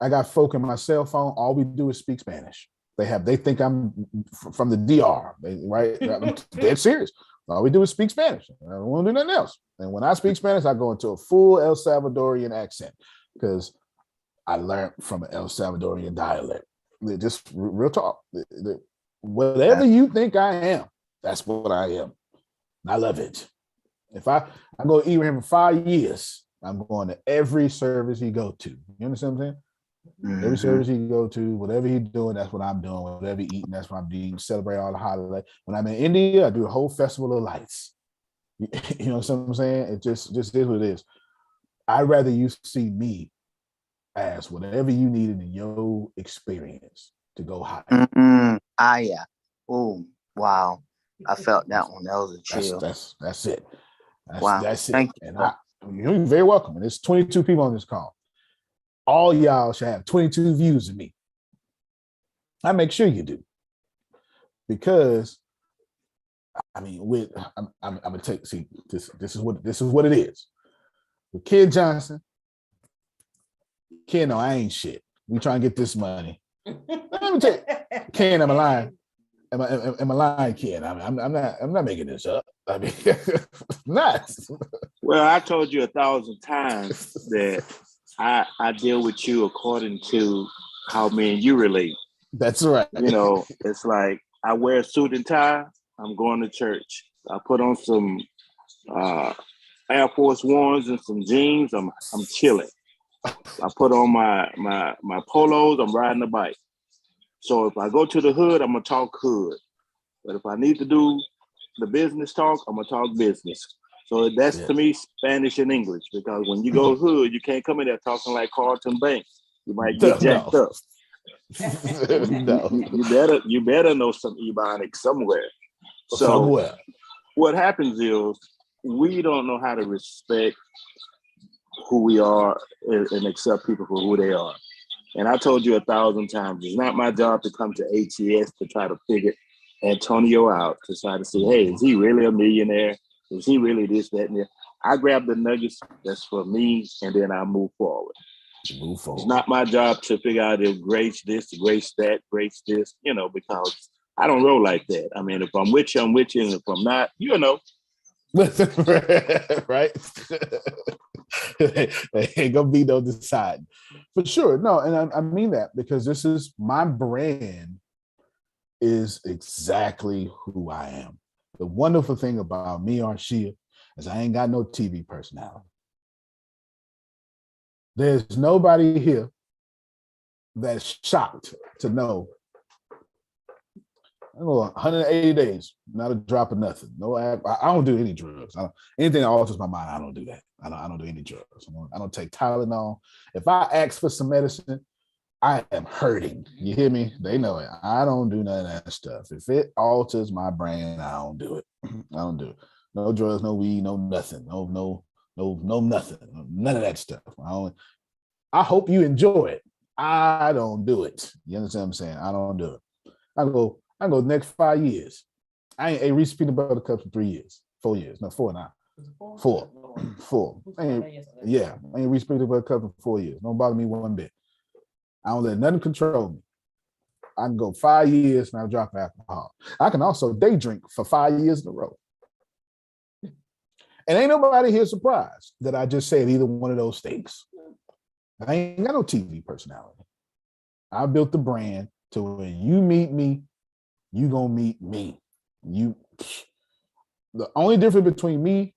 I got folk in my cell phone. All we do is speak Spanish. They think I'm from the DR, right? I'm dead serious. All we do is speak Spanish. I don't want to do nothing else. And when I speak Spanish, I go into a full El Salvadorian accent because I learned from an El Salvadorian dialect. Just real talk. Whatever you think I am, that's what I am. I love it. If I go to Ibrahim for 5 years, I'm going to every service he go to. You understand what I'm saying? Every service he go to, whatever he's doing, that's what I'm doing. Whatever he eating, that's what I'm doing. Celebrate all the holidays. When I'm in India, I do a whole festival of lights. You know what I'm saying? It just is what it is. I'd rather you see me as whatever you needed in your experience to go higher. Yeah. Oh, wow. I felt that one. That was a chill. That's it. Wow. That's it. Thank you. And you're very welcome. And there's 22 people on this call. All y'all should have 22 views of me. I make sure you do. Because I mean, I'm gonna take, see, this is what it is. With Kid Johnson, Ken, no, I ain't shit. We trying to get this money. Let me tell you, Ken, I'm lying. am I lying, Ken? I'm not making this up. I mean, not. Well, I told you 1,000 times that I deal with you according to how me and you relate. That's right. You know, it's like I wear a suit and tie. I'm going to church. I put on some Air Force Ones and some jeans. I'm chilling. I put on my polos. I'm riding a bike. So if I go to the hood, I'm gonna talk hood. But if I need to do the business talk, I'm gonna talk business. So that's to me Spanish and English, because when you go hood, you can't come in there talking like Carlton Banks. You might get jacked up. No. You better know some Ebonics somewhere. So somewhere. What happens is we don't know how to respect who we are and accept people for who they are. And I told you 1,000 times, it's not my job to come to ATS to try to figure Antonio out, to try to say, hey, is he really a millionaire? Is he really this, that, and that? I grab the nuggets that's for me, and then I move forward. It's not my job to figure out if Grace this, Grace that, Grace this, because I don't roll like that. I mean, if I'm with you, I'm with you. And if I'm not, right? They ain't gonna be no deciding. For sure. No, and I mean that because this is my brand is exactly who I am. The wonderful thing about me, Arshia, is I ain't got no TV personality. There's nobody here that's shocked to know I go 180 days, not a drop of nothing. No, I don't do any drugs. Anything that alters my mind, I don't do that. I don't do any drugs. I don't take Tylenol. If I ask for some medicine, I am hurting. You hear me? They know it. I don't do none of that stuff. If it alters my brain, I don't do it. I don't do it. No drugs, no weed, no nothing. No nothing. None of that stuff. I hope you enjoy it. I don't do it. You understand what I'm saying? I don't do it. I go next 5 years. I ain't ate Reese's peanut butter cups for 3 years, 4 years. No, 4 now. 4. I ain't Reese's peanut butter cups for 4 years. Don't bother me one bit. I don't let nothing control me. I can go 5 years and I'll drop alcohol. I can also day drink for 5 years in a row. And ain't nobody here surprised that I just said either one of those things. I ain't got no TV personality. I built the brand to when you meet me, you gonna meet me. The only difference between me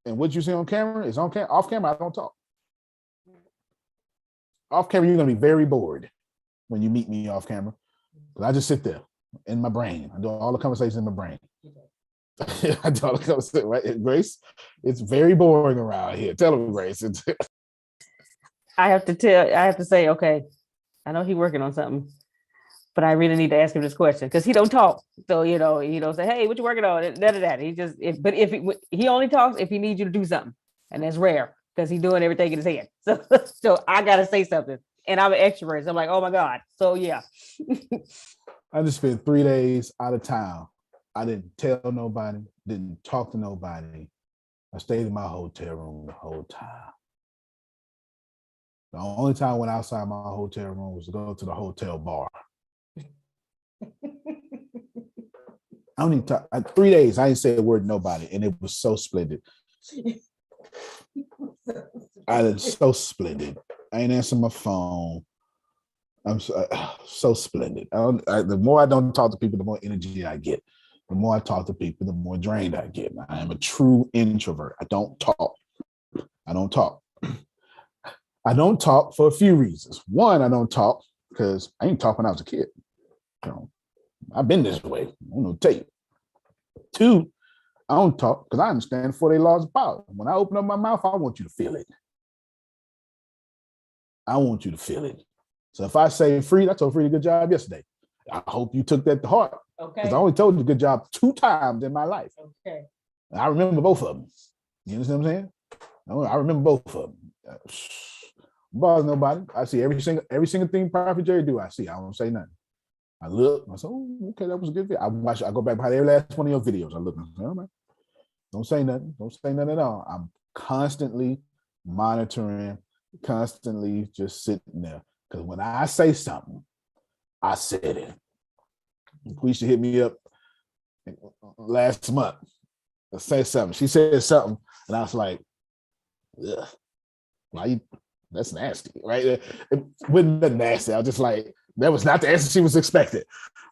and what you see on camera is off camera, I don't talk. Off camera, you're gonna be very bored when you meet me off camera. But I just sit there in my brain. I do all the conversations in my brain. I do all the conversations, right? Grace, it's very boring around here. Tell me, Grace. I have to say, okay, I know he's working on something, but I really need to ask him this question because he don't talk. So, he don't say, hey, what you working on? None of that. If he only talks if he needs you to do something. And that's rare because he's doing everything in his head. So I got to say something. And I'm an extrovert. So I'm like, oh my God. So yeah. I just spent 3 days out of town. I didn't tell nobody, didn't talk to nobody. I stayed in my hotel room the whole time. The only time I went outside my hotel room was to go to the hotel bar. I don't even talk. 3 days, I didn't say a word to nobody, and it was so splendid. So splendid. I ain't answering my phone. I'm so splendid. The more I don't talk to people, the more energy I get. The more I talk to people, the more drained I get. I am a true introvert. I don't talk. I don't talk for a few reasons. One, I don't talk because I ain't talk when I was a kid. I've been this way. I don't know, tell you. Two, I don't talk because I understand 4-day laws of power. When I open up my mouth, I want you to feel it. I want you to feel it. So if I say Freed, I told Freed a good job yesterday. I hope you took that to heart. Okay. Because I only told you good job 2 times in my life. Okay. And I remember both of them. You understand what I'm saying? I remember both of them. Bother nobody. I see every single thing Prophet Jerry do. I see. I don't say nothing. I look. I say, oh, okay, that was a good video. I go back behind every last one of your videos. I look. I say, all right. Don't say nothing. Don't say nothing at all. I'm constantly monitoring, constantly just sitting there. Because when I say something, I said it. Quisha hit me up last month to say something. She said something, and I was like, ugh, why you? That's nasty, right? It wasn't that nasty. I was just like, that was not the answer she was expecting.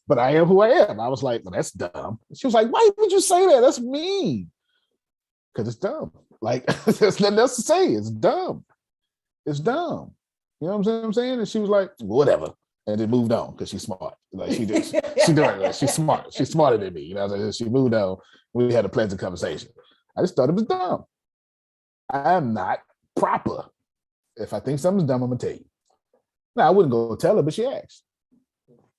But I am who I am. I was like, well, that's dumb. She was like, why would you say that? That's mean. Because it's dumb. Like, there's nothing else to say. It's dumb. It's dumb. You know what I'm saying? And she was like, whatever. And then moved on because she's smart. Like she doing it. Like, she's smart. She's smarter than me. You know, she moved on. We had a pleasant conversation. I just thought it was dumb. I am not proper. If I think something's dumb, I'm gonna tell you. Now I wouldn't go tell her, but she asked.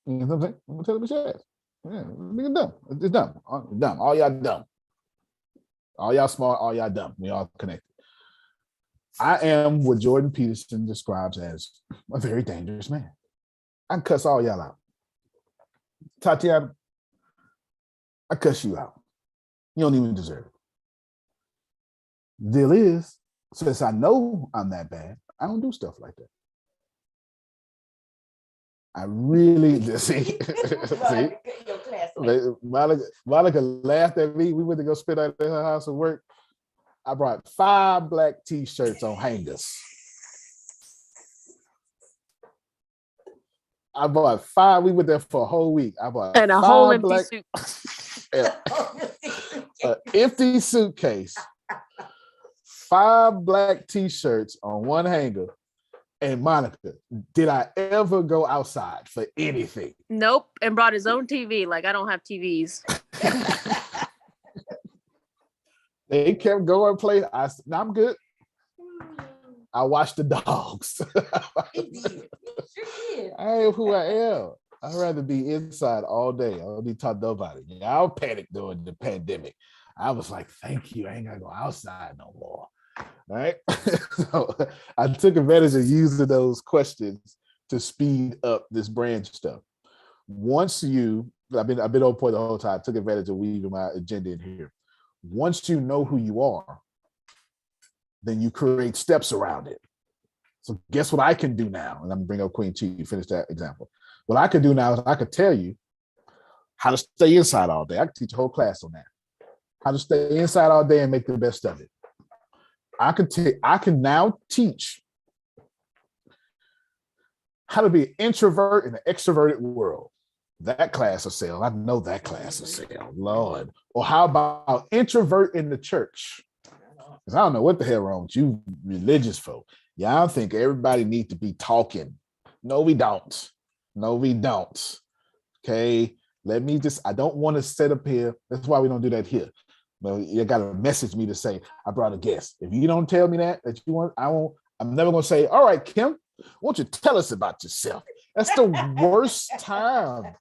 You know what I'm saying? I'm gonna tell her, but she asked. Yeah, nigga dumb. It's dumb. Dumb. All y'all dumb. All y'all smart. All y'all dumb. We all connected. I am what Jordan Peterson describes as a very dangerous man. I can cuss all y'all out. Tatiana, I cuss you out. You don't even deserve it. Deal is, since I know I'm that bad, I don't do stuff like that. I really see. Monica laughed at me. We went to go spend out at her house and work. I brought 5 black t-shirts on hangers. I bought 5. We went there for a whole week. I bought and a 5 whole empty black, suit. an empty suitcase, 5 black t-shirts on one hanger. And Monica, did I ever go outside for anything? Nope. And brought his own TV. Like, I don't have TVs. They kept going play. I'm good. I watched the dogs. I am who I am. I'd rather be inside all day. I don't need to talk to nobody. I was panicked during the pandemic. I was like, thank you. I ain't got to go outside no more. All right. So I took advantage of using those questions to speed up this brand stuff. Once I've been on point the whole time. I took advantage of weaving my agenda in here. Once you know who you are, then you create steps around it. So guess what I can do now? And I'm gonna bring up Queen Chi, you finish that example. What I can do now is I could tell you how to stay inside all day. I can teach a whole class on that. How to stay inside all day and make the best of it. I can now teach how to be an introvert in an extroverted world. That class will sell. I know that class will sell. Lord. Or how about introvert in the church? Because I don't know what the hell wrong with you religious folk. Y'all think everybody needs to be talking. No, we don't. No, we don't. Okay. I don't want to sit up here. That's why we don't do that here. Well, you got to message me to say, I brought a guest. If you don't tell me that you want, I'm never going to say, all right, Kim, won't you tell us about yourself? That's the worst time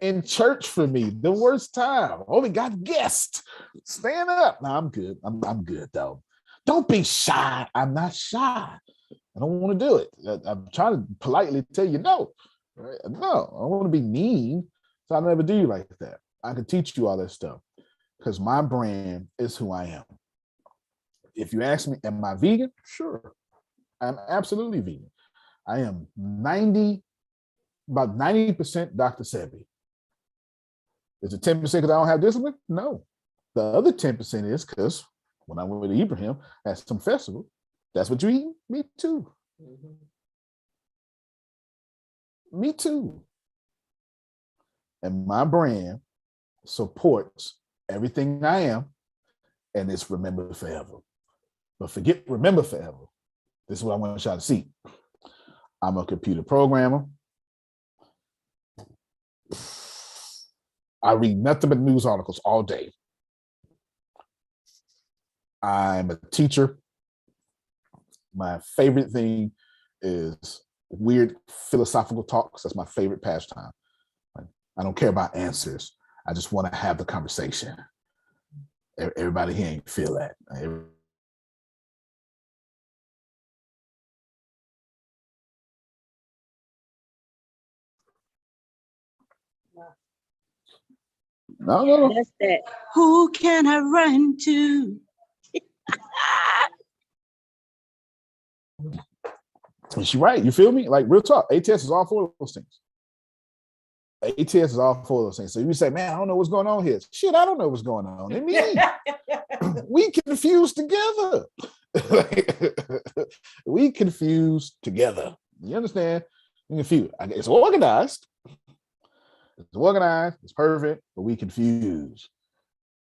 in church for me. The worst time. Oh, we got guests. Stand up. No, I'm good. I'm good though. Don't be shy. I'm not shy. I don't want to do it. I'm trying to politely tell you no. Right? No, I don't want to be mean. So I never do you like that. I can teach you all that stuff because my brand is who I am. If you ask me, am I vegan? Sure. I'm absolutely vegan. I am about 90% Dr. Sebi. Is it 10% because I don't have discipline? No. The other 10% is because when I went to Ibrahim at some festival, that's what you eat? Me too. Mm-hmm. Me too. And my brand supports everything I am, and it's remember forever. But remember forever. This is what I want y'all to see. I'm a computer programmer. I read nothing but news articles all day. I'm a teacher. My favorite thing is weird philosophical talks. That's my favorite pastime. I don't care about answers. I just want to have the conversation. Everybody here ain't feel that. No. That's that. Who can I run to? And she's right. You feel me? Like real talk. ATS is all 4 of those things. ATS is all full of those things. So you say, man, I don't know what's going on here. Shit, I don't know what's going on. And me, we confused together. We confused together. You understand? We confused. It's organized. It's organized. It's perfect, but we confused.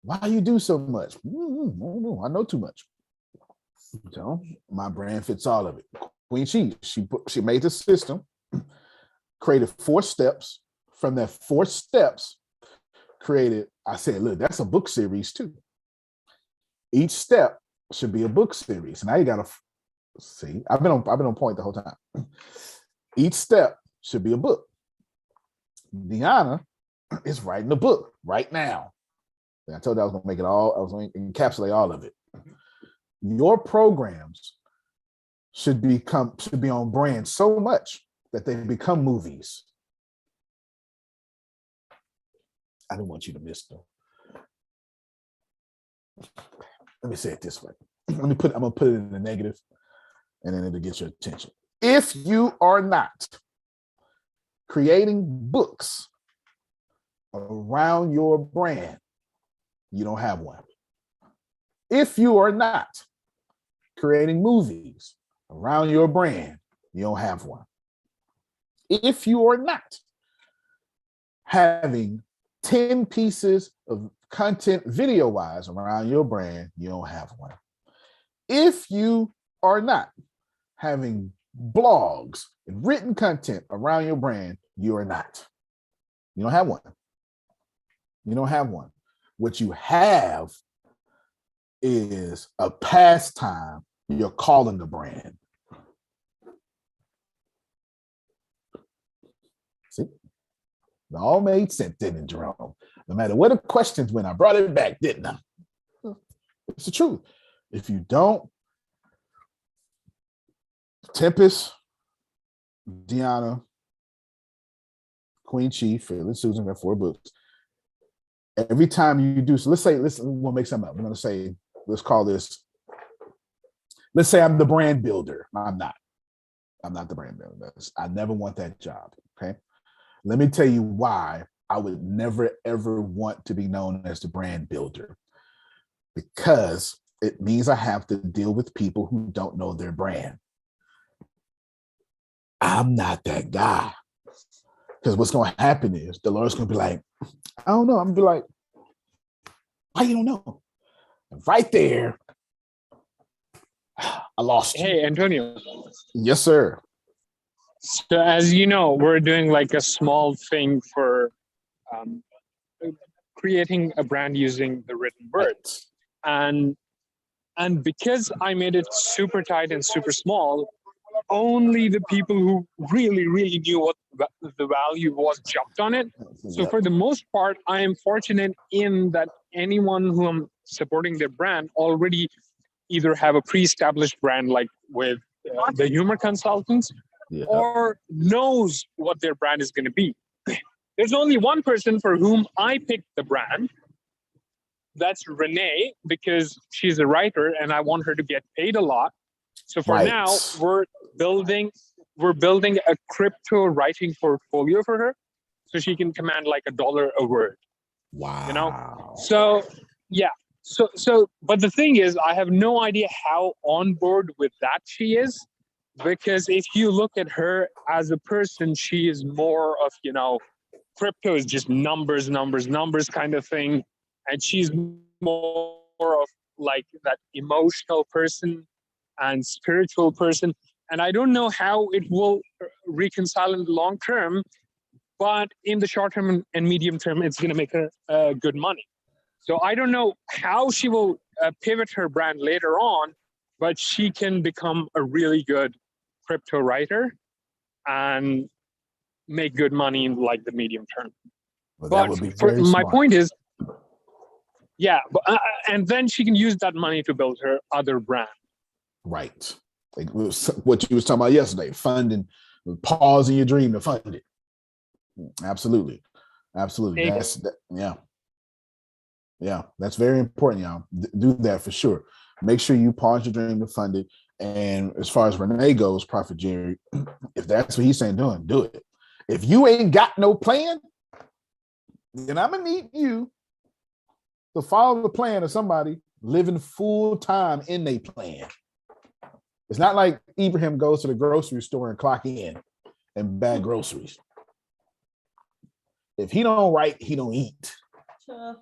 Why you do so much? I don't know. I know too much. So my brand fits all of it. Queen Chief, she made the system, created 4 steps. From that 4 steps, created, I said, look, that's a book series too. Each step should be a book series. Now you gotta see, I've been on point the whole time. Each step should be a book. Deanna is writing a book right now. And I told you I was gonna make it all, I was gonna encapsulate all of it. Your programs should be on brand so much that they become movies. I don't want you to miss them. Let me say it this way. I'm gonna put it in the negative, and then it'll get your attention. If you are not creating books around your brand, you don't have one. If you are not creating movies around your brand, you don't have one. If you are not having 10 pieces of content video-wise around your brand, you don't have one. If you are not having blogs and written content around your brand, you are not. You don't have one. You don't have one. What you have is a pastime you're calling the brand. See? It all made sense, didn't it, Jerome? No matter what the questions went, I brought it back, didn't I? It's the truth. If you don't, Tempest, Deanna, Queen Chief, Phyllis, Susan got 4 books. Every time you do, so we'll make something up. We're going to say, let's call this, let's say I'm the brand builder. I'm not the brand builder. I never want that job, okay? Let me tell you why I would never, ever want to be known as the brand builder. Because it means I have to deal with people who don't know their brand. I'm not that guy. Because what's going to happen is the Lord's going to be like, I don't know. I'm going to be like, why you don't know? And right there, I lost you. Hey, Antonio. Yes, sir. So as you know, we're doing like a small thing for creating a brand using the written word. And because I made it super tight and super small, only the people who really, really knew what the value was jumped on it. So for the most part, I am fortunate in that anyone who I'm supporting their brand already either have a pre-established brand like with the humor consultants or knows what their brand is going to be. There's only one person for whom I picked the brand. That's Renee, because she's a writer and I want her to get paid a lot. So for now, we're building a crypto writing portfolio for her so she can command like $1 a word. Wow. You know? So yeah. So but the thing is, I have no idea how on board with that she is, because if you look at her as a person, she is more of, you know, crypto is just numbers kind of thing. And she's more of like that emotional person and spiritual person. And I don't know how it will reconcile in the long term, but in the short term and medium term, it's going to make her good money. So I don't know how she will pivot her brand later on, but she can become a really good crypto writer and make good money in like the medium term. Well, but that would be very my smart. point is, yeah, and then she can use that money to build her other brand. Right. Like what you was talking about yesterday, funding, pausing your dream to fund it. Absolutely. Absolutely. Yeah, that's very important, y'all. Do that for sure. Make sure you pause your dream to fund it. And as far as Renee goes, Prophet Jerry, if that's what he's saying, do it. If you ain't got no plan, then I'm gonna need you to follow the plan of somebody living full time in their plan. It's not like Ibrahim goes to the grocery store and clock in and bag groceries. If he don't write, he don't eat. So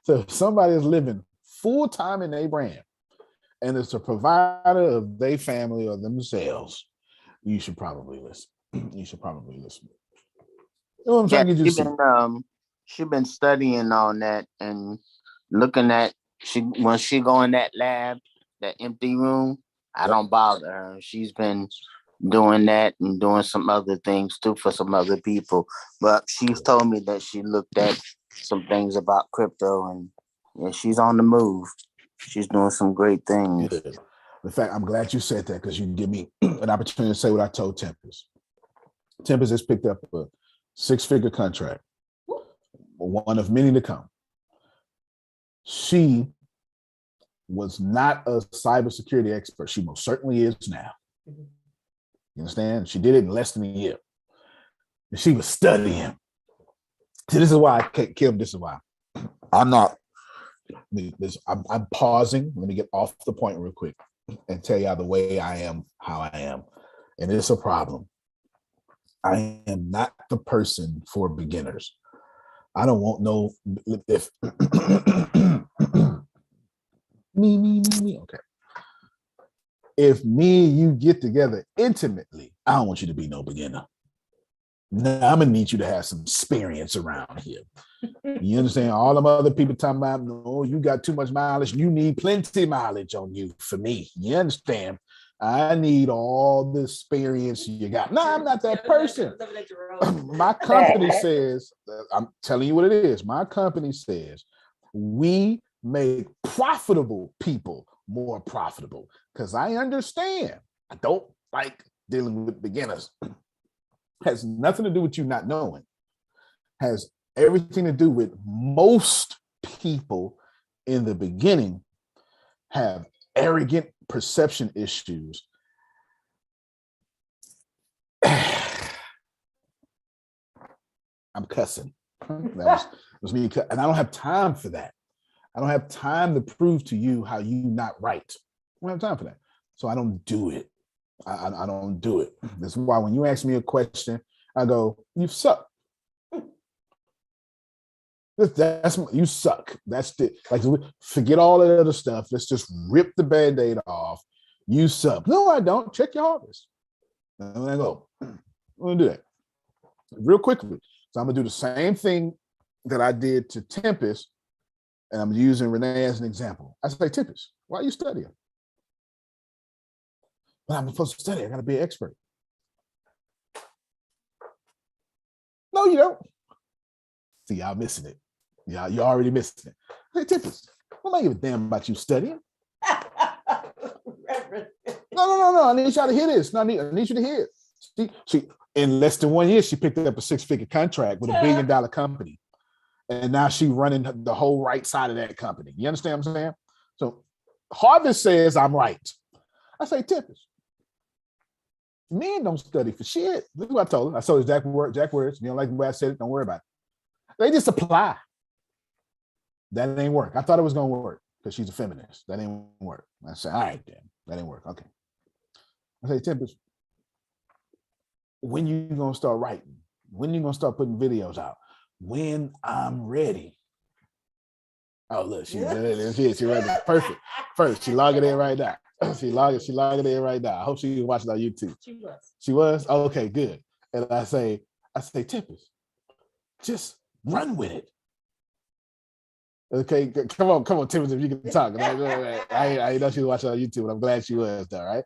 if somebody is living full time in their brand and it's a provider of their family or themselves, you should probably listen. You should probably listen. You know what I'm trying to get you she been studying on that and looking at when she go in that lab, that empty room, I don't bother her. She's been doing that and doing some other things too for some other people. But she's told me that she looked at some things about crypto and she's on the move. She's doing some great things. Good. In fact, I'm glad you said that because you give me an opportunity to say what I told Tempest. Tempest has picked up a 6-figure contract, one of many to come. She was not a cybersecurity expert. She most certainly is now. You understand? She did it in less than a year. And she was studying. See, this is why I can't kill. This is why I'm not. I'm pausing. Let me get off the point real quick and tell y'all the way I am, how I am. And it's a problem. I am not the person for beginners. I don't want no, if me. Okay. If me and you get together intimately, I don't want you to be no beginner. No, I'm gonna need you to have some experience around here. You understand? All them other people talking about, no, you got too much mileage. You need plenty mileage on you for me. You understand? I need all the experience you got. No, I'm not that person. My company says, I'm telling you what it is. My company says we make profitable people more profitable because I understand. I don't like dealing with beginners. Has nothing to do with you not knowing. Has everything to do with most people in the beginning have arrogant perception issues. I'm cussing. That was me, and I don't have time for that. I don't have time to prove to you how you not right. I don't have time for that. So I don't do it. I don't do it. That's why when you ask me a question, I go, you suck. That's you suck. That's the, like, forget all that other stuff. Let's just rip the Band-Aid off. You suck. No, I don't. Check your harvest. And I go, I'm gonna do that real quickly. So I'm gonna do the same thing that I did to Tempest, and I'm using Renee as an example. I say, Tempest, why are you studying? But I'm supposed to study. I gotta be an expert. No, you don't. See, y'all missing it. Y'all already missing it. Hey, Tempest, I don't give a damn about you studying. No. I need y'all to hear this. No, I need you to hear it. She in less than 1 year, she picked up a 6-figure contract with $1 billion company. And now she's running the whole right side of that company. You understand what I'm saying? So Harvest says I'm right. I say, Tempest, men don't study for shit. This is what I told her. I told her Jack words. You don't like the way I said it, don't worry about it. They just apply. That ain't work. I thought it was gonna work because she's a feminist. That ain't work. I said, all right, then. That ain't work. Okay. I say, Tempest, when you gonna start writing? When you gonna start putting videos out? When I'm ready. Oh, look, she's ready. Perfect. First, she logging in right now. She logging in right now. I hope she's watching on YouTube. She was? Oh, okay, good. And I say, Tempest, just run with it. Okay, come on, Tempest, if you can talk. I know she was watching on YouTube, but I'm glad she was though, right?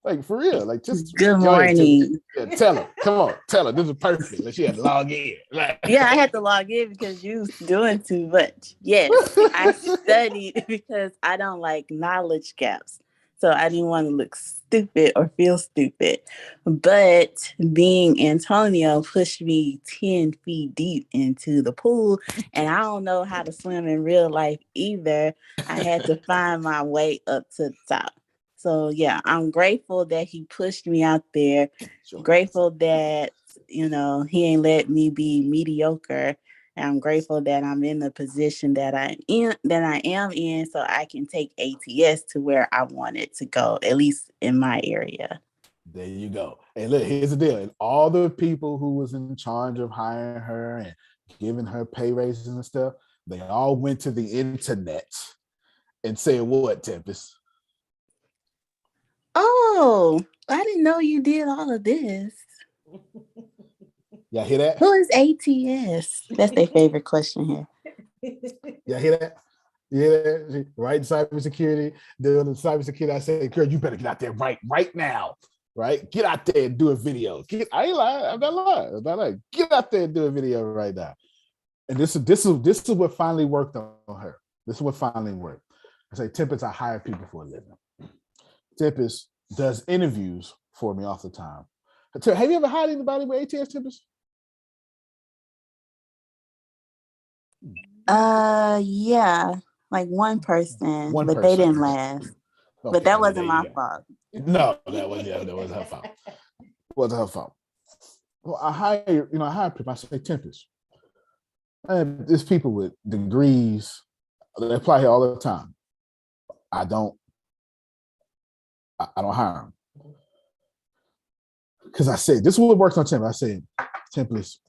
Like, for real, like, just good morning. Tell her, come on, tell her, this is perfect. Like, she had to log in. Yeah, I had to log in because you was doing too much. Yes, I studied because I don't like knowledge gaps. So I didn't want to look stupid or feel stupid. But being Antonio pushed me 10 feet deep into the pool, and I don't know how to swim in real life either. I had to find my way up to the top. So yeah, I'm grateful that he pushed me out there. Sure. Grateful that he ain't let me be mediocre. And I'm grateful that I'm in the position that I am in, so I can take ATS to where I want it to go, at least in my area. There you go. And look, here's the deal. And all the people who was in charge of hiring her and giving her pay raises and stuff, they all went to the internet and said, what, Tempest? Oh, I didn't know you did all of this. Y'all hear that? Who is ATS? That's their favorite question here. Y'all hear that? Yeah, right. Cybersecurity, doing the cybersecurity. I say, girl, you better get out there right now. Right? Get out there and do a video. I ain't lying. I'm not lying. Get out there and do a video right now. And this is what finally worked on her. This is what finally worked. I say, Tempest, I hire people for a living. Tempest does interviews for me all the time. Have you ever hired anybody with ATS, Tempest? Yeah, like one person, but they didn't last. Okay, but that wasn't my fault. No, that wasn't her fault. It wasn't her fault. Well, I hire people. I say, Tempest, there's people with degrees that apply here all the time. I don't hire them. Because I said, this is what works on Tempest. I said, Tempest,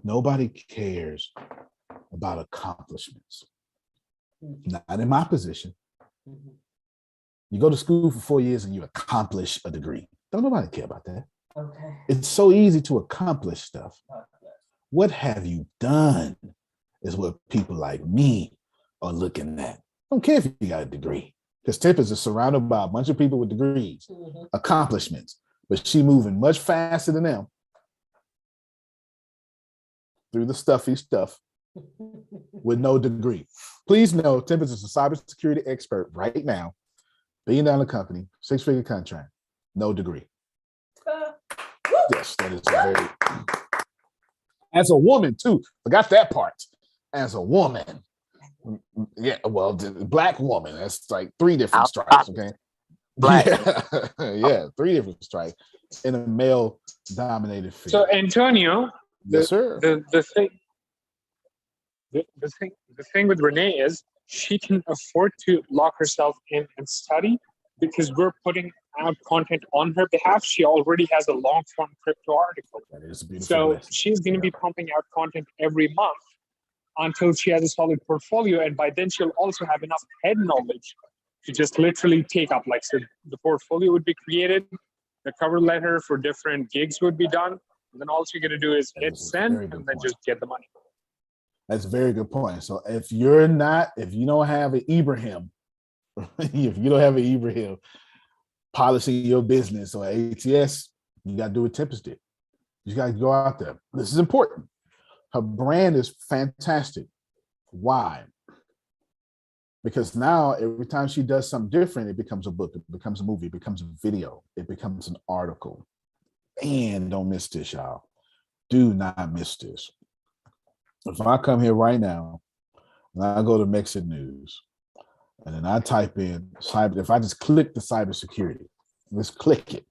nobody cares about accomplishments. Not in my position. You go to school for 4 years and you accomplish a degree. Don't nobody care about that. Okay. It's so easy to accomplish stuff. What have you done is what people like me are looking at. Don't care if you got a degree. Because Tempest is surrounded by a bunch of people with degrees, accomplishments, but she moving much faster than them through the stuffy stuff with no degree. Please know, Tempest is a cybersecurity expert right now, $1 billion company, 6-figure contract, no degree. Yes, that is very. As a woman too, forgot that part. As a woman, yeah, well, the Black woman. That's like 3 different stripes. Okay, Black. Yeah, 3 different stripes in a male-dominated field. So Antonio, yes, sir. The thing with Renee is she can afford to lock herself in and study because we're putting out content on her behalf. She already has a long-form crypto article. That is a beautiful so lesson. She's going to be pumping out content every month until she has a solid portfolio. And by then she'll also have enough head knowledge to just literally take up. Like, so the portfolio would be created, the cover letter for different gigs would be done. And then all you're going to do is hit send and then just get the money. That's a very good point. So if you don't have an Ibrahim, if you don't have an Ibrahim polishing your business or ATS, you got to do what Tempest did. You got to go out there. This is important. Her brand is fantastic. Why? Because now every time she does something different, it becomes a book, it becomes a movie, it becomes a video, it becomes an article. And don't miss this, y'all. Do not miss this. If I come here right now and I go to Mexit News and then I type in cyber, if I just click the cybersecurity, just click it,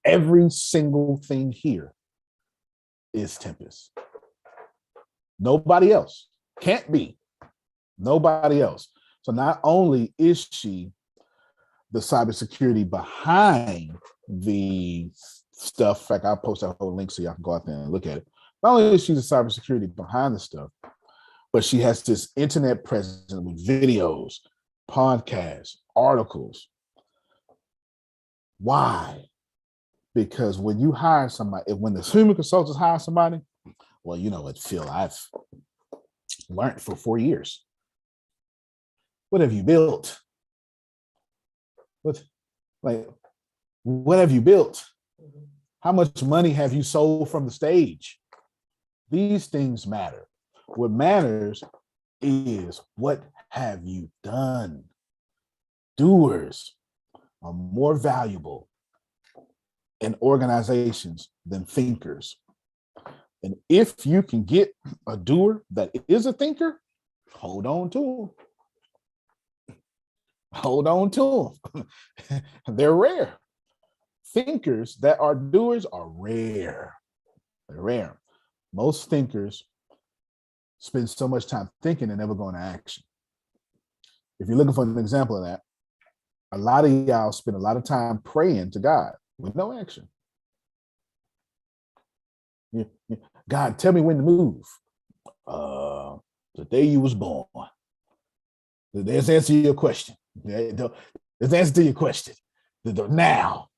every single thing here is Tempest. Nobody else. Can't be. Nobody else. So not only is she the cybersecurity behind the stuff, in fact, I'll post that whole link so y'all can go out there and look at it. Not only is she the cybersecurity behind the stuff, but she has this internet presence with videos, podcasts, articles. Why? Because when you hire somebody, when the human consultants hire somebody, well, you know what, Phil, I've learned for 4 years. What have you built? What have you built? How much money have you sold from the stage? These things matter. What matters is what have you done? Doers are more valuable in organizations than thinkers. And if you can get a doer that is a thinker, hold on to them. Hold on to them. They're rare. Thinkers that are doers are rare. They're rare. Most thinkers spend so much time thinking and never go into action. If you're looking for an example of that, a lot of y'all spend a lot of time praying to God with no action. God, tell me when to move. The day you was born. There's the answer to your question. There's the answer to your question. Now.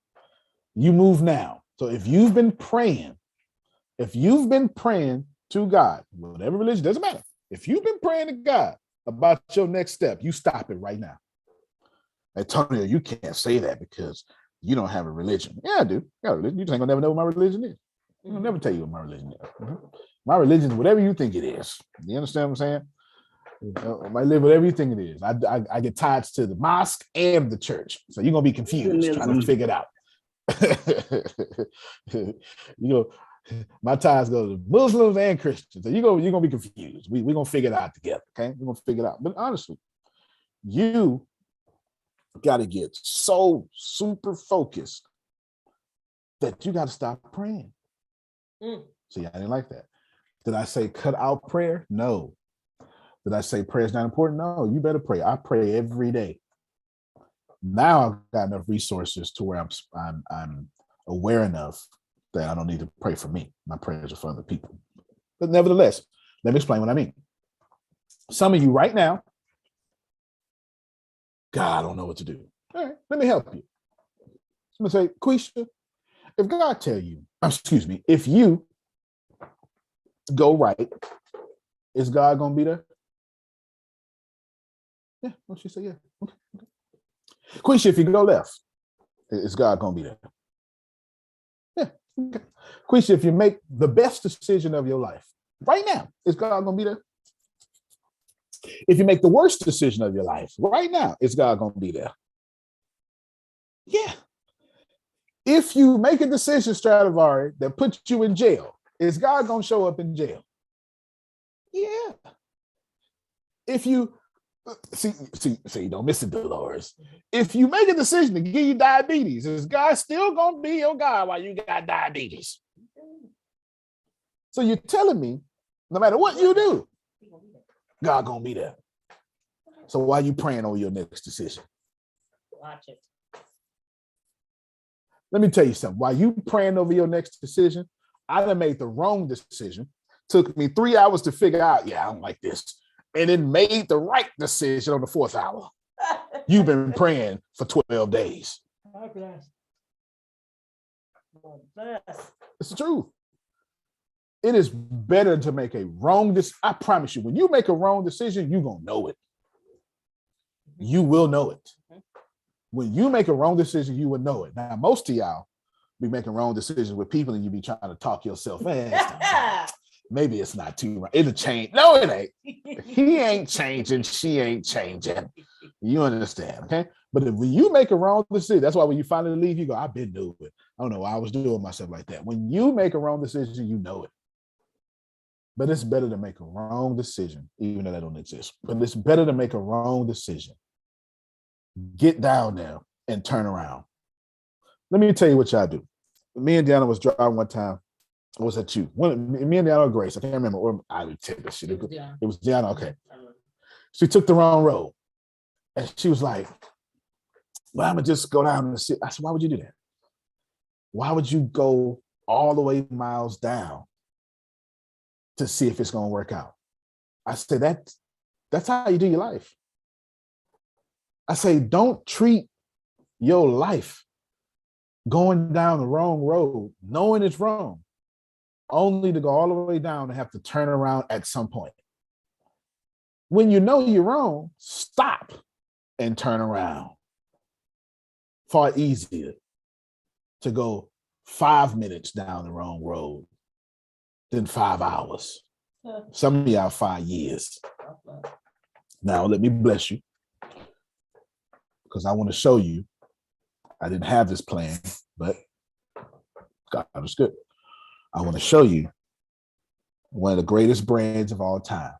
You move now. So if you've been praying to God, whatever religion, doesn't matter. If you've been praying to God about your next step, you stop it right now. Antonio, you can't say that because you don't have a religion. Yeah, I do. I got a religion. You just ain't gonna never know what my religion is. I'll never tell you what my religion is. My religion is whatever you think it is. You understand what I'm saying? I live with everything it is. I get ties to the mosque and the church. So you're gonna be confused trying to figure it out. My ties go to Muslims and Christians. So you're gonna be confused. We're gonna figure it out together. Okay, we're gonna figure it out. But honestly, you gotta get so super focused that you gotta stop praying. See, I didn't like that. Did I say cut out prayer? No. Did I say prayer is not important? No, you better pray. I pray every day. Now I've got enough resources to where I'm aware enough that I don't need to pray for me. My prayers are for other people. But nevertheless, let me explain what I mean. Some of you right now, God, I don't know what to do. All right, let me help you. I'm gonna say, Quisha, if God tell you, if you go right, is God gonna be there? Yeah, well, she said, yeah. Okay. Quisha, if you go left, is God gonna be there? Yeah. Okay. Quisha, if you make the best decision of your life right now, is God gonna be there? If you make the worst decision of your life right now, is God gonna be there? Yeah. If you make a decision, Stradivari, that puts you in jail, is God gonna show up in jail? Yeah. If you see, don't miss it, Dolores. If you make a decision to give you diabetes, is God still gonna be your God while you got diabetes? So you're telling me, no matter what you do, God gonna be there. So why are you praying over your next decision? Watch it. Let me tell you something. While you praying over your next decision, I done made the wrong decision. Took me 3 hours to figure out, I don't like this. And then made the right decision on the 4th hour. You've been praying for 12 days. It's the truth. It is better to make a wrong decision. I promise you, when you make a wrong decision, you're going to know it. You will know it. When you make a wrong decision, you will know it. Now, most of y'all be making wrong decisions with people and you be trying to talk yourself. Maybe it's not too right. It'll change. No, it ain't. He ain't changing. She ain't changing. You understand, okay? But when you make a wrong decision, that's why when you finally leave, you go, I've been doing it. I don't know why I was doing myself like that. When you make a wrong decision, you know it. But it's better to make a wrong decision, even though that don't exist. But it's better to make a wrong decision. Get down there and turn around. Let me tell you what y'all do. Me and Deanna was driving one time. Or was that you? Me and Deanna or Grace. I can't remember. Or I would take this shit. It was Deanna. Okay. She took the wrong road. And she was like, well, I'm going to just go down and sit. I said, why would you do that? Why would you go all the way miles down to see if it's going to work out? I said, that's how you do your life. I say, don't treat your life going down the wrong road, knowing it's wrong, only to go all the way down and have to turn around at some point. When you know you're wrong, stop and turn around. Far easier to go 5 minutes down the wrong road than 5 hours. Some of y'all 5 years. Now, let me bless you, because I want to show you. I didn't have this plan, but God is good. I want to show you one of the greatest brands of all time.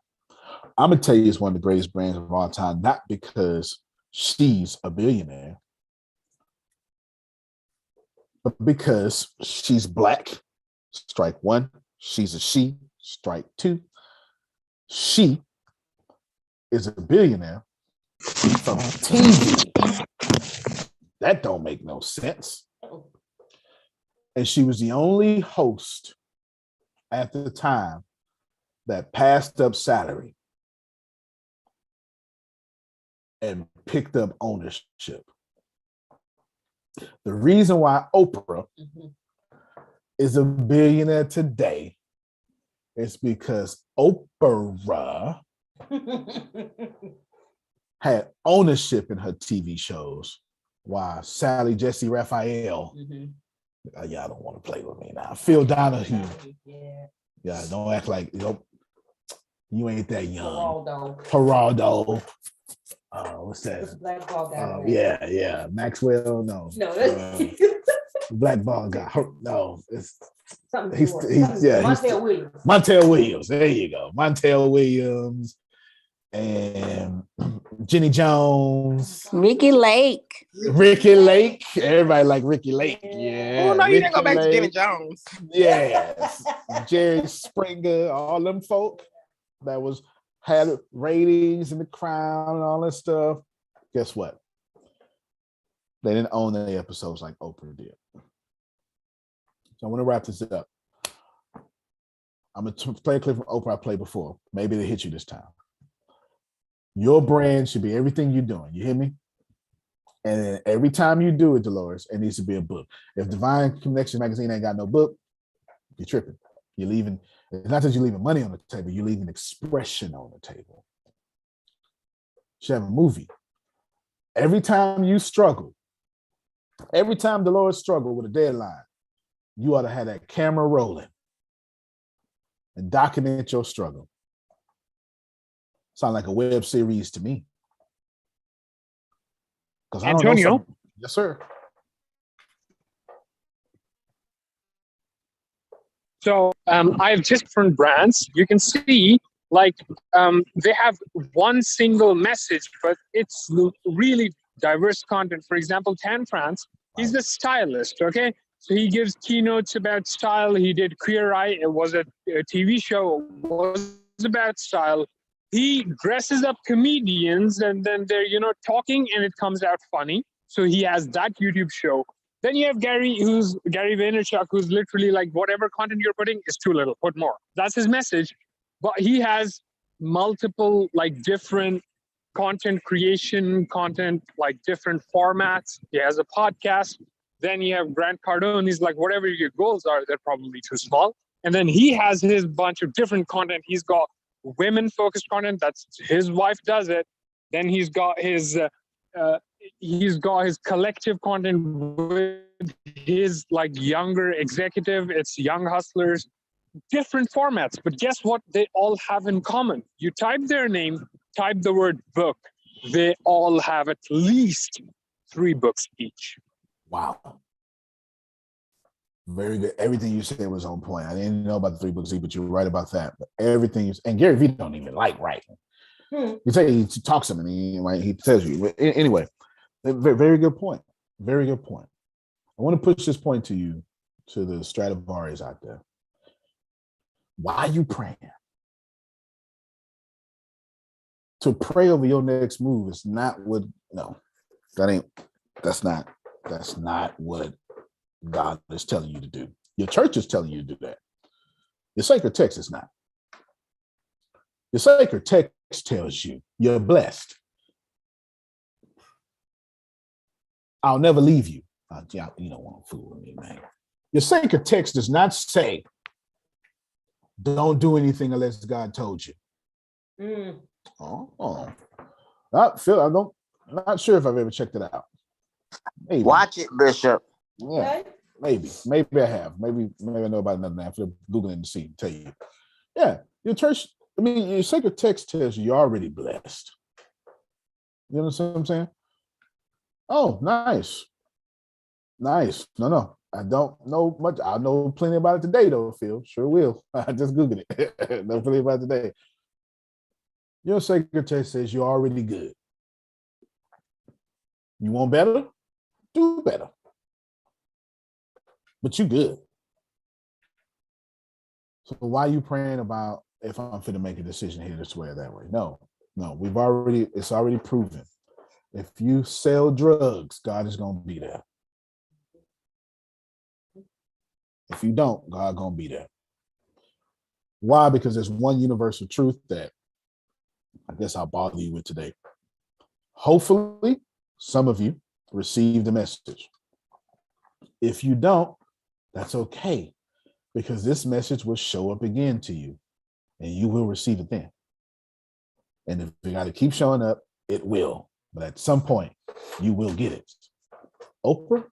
I'm going to tell you it's one of the greatest brands of all time, not because she's a billionaire, but because she's Black, strike one. She's a she. Strike two. She is a billionaire from TV. That don't make no sense. And she was the only host at the time that passed up salary and picked up ownership. The reason why Oprah is a billionaire today is because Oprah had ownership in her TV shows, while Sally Jesse Raphael, y'all don't want to play with me now. Phil Donahue, yeah, don't act like you ain't that young. Geraldo. What's that? Black ball guy. Yeah. Maxwell, no. Black ball guy. No, it's he's Montel Williams. Montel Williams. There you go. Montel Williams and Jenny Jones. Ricky Lake. Everybody like Ricky Lake. Yeah. Oh no, you Ricky didn't go back to Jenny Lake. Jones. Yes. Jerry Springer, all them folk that had ratings in The Crown and all that stuff. Guess what? They didn't own the episodes like Oprah did. So I want to wrap this up. I'm going to play a clip from Oprah I played before. Maybe they hit you this time. Your brand should be everything you're doing. You hear me? And then every time you do it, Dolores, it needs to be a book. If Divine Connection Magazine ain't got no book, you're tripping. You're leaving. It's not that you're leaving money on the table, you're leaving expression on the table. You should have a movie. Every time you struggle, every time Dolores struggled with a deadline, you ought to have that camera rolling and document your struggle. Sound like a web series to me. Because Antonio? Yes, sir. So I have different brands. You can see they have one single message, but it's really diverse content. For example, Tan France, he's the stylist, okay? So he gives keynotes about style. He did Queer Eye. It was a TV show. It was about style. He dresses up comedians and then they're, talking and it comes out funny. So he has that YouTube show. Then you have Gary Vaynerchuk, who's literally like, whatever content you're putting is too little, put more. That's his message. But he has multiple different content creation, different formats. He has a podcast. Then you have Grant Cardone. He's like, whatever your goals are, they're probably too small. And then he has his bunch of different content. He's got women-focused content. That's his wife does it. Then he's got his collective content with his younger executive. It's Young Hustlers, different formats. But guess what they all have in common? You type their name, type the word book. They all have at least 3 books each. Wow. Very good. Everything you said was on point. I didn't know about the 3 books, but you're right about that. But everything and Gary Vee don't even like writing. You say he talks to him and he tells you. But anyway, very good point. Very good point. I want to push this point to you, to the Stradivarius out there. Why are you praying? To pray over your next move is not what, that's not what God is telling you to do. Your church is telling you to do that. Your sacred text is not. Your sacred text tells you you're blessed. I'll never leave you. You don't want to fool with me, man. Your sacred text does not say, don't do anything unless God told you. Phil, I'm not sure if I've ever checked it out. Maybe. Watch it, Bishop. Yeah, maybe I have. Maybe I know about another name. I'm Googling to see, tell you. Yeah, your church, your sacred text tells you you're already blessed. You understand what I'm saying? Oh, nice. No, I don't know much. I know plenty about it today, though, Phil. Sure will. I just Googled it. Know plenty about it today. Your sacred text says you're already good. You want better? Do better. But you good. So why are you praying about if I'm fit to make a decision here this way or that way? No, it's already proven. If you sell drugs, God is going to be there. If you don't, God going to be there. Why? Because there's one universal truth that I guess I'll bother you with today. Hopefully, some of you receive the message. If you don't, that's okay, because this message will show up again to you and you will receive it then. And if you got to keep showing up, it will. But at some point, you will get it. Oprah?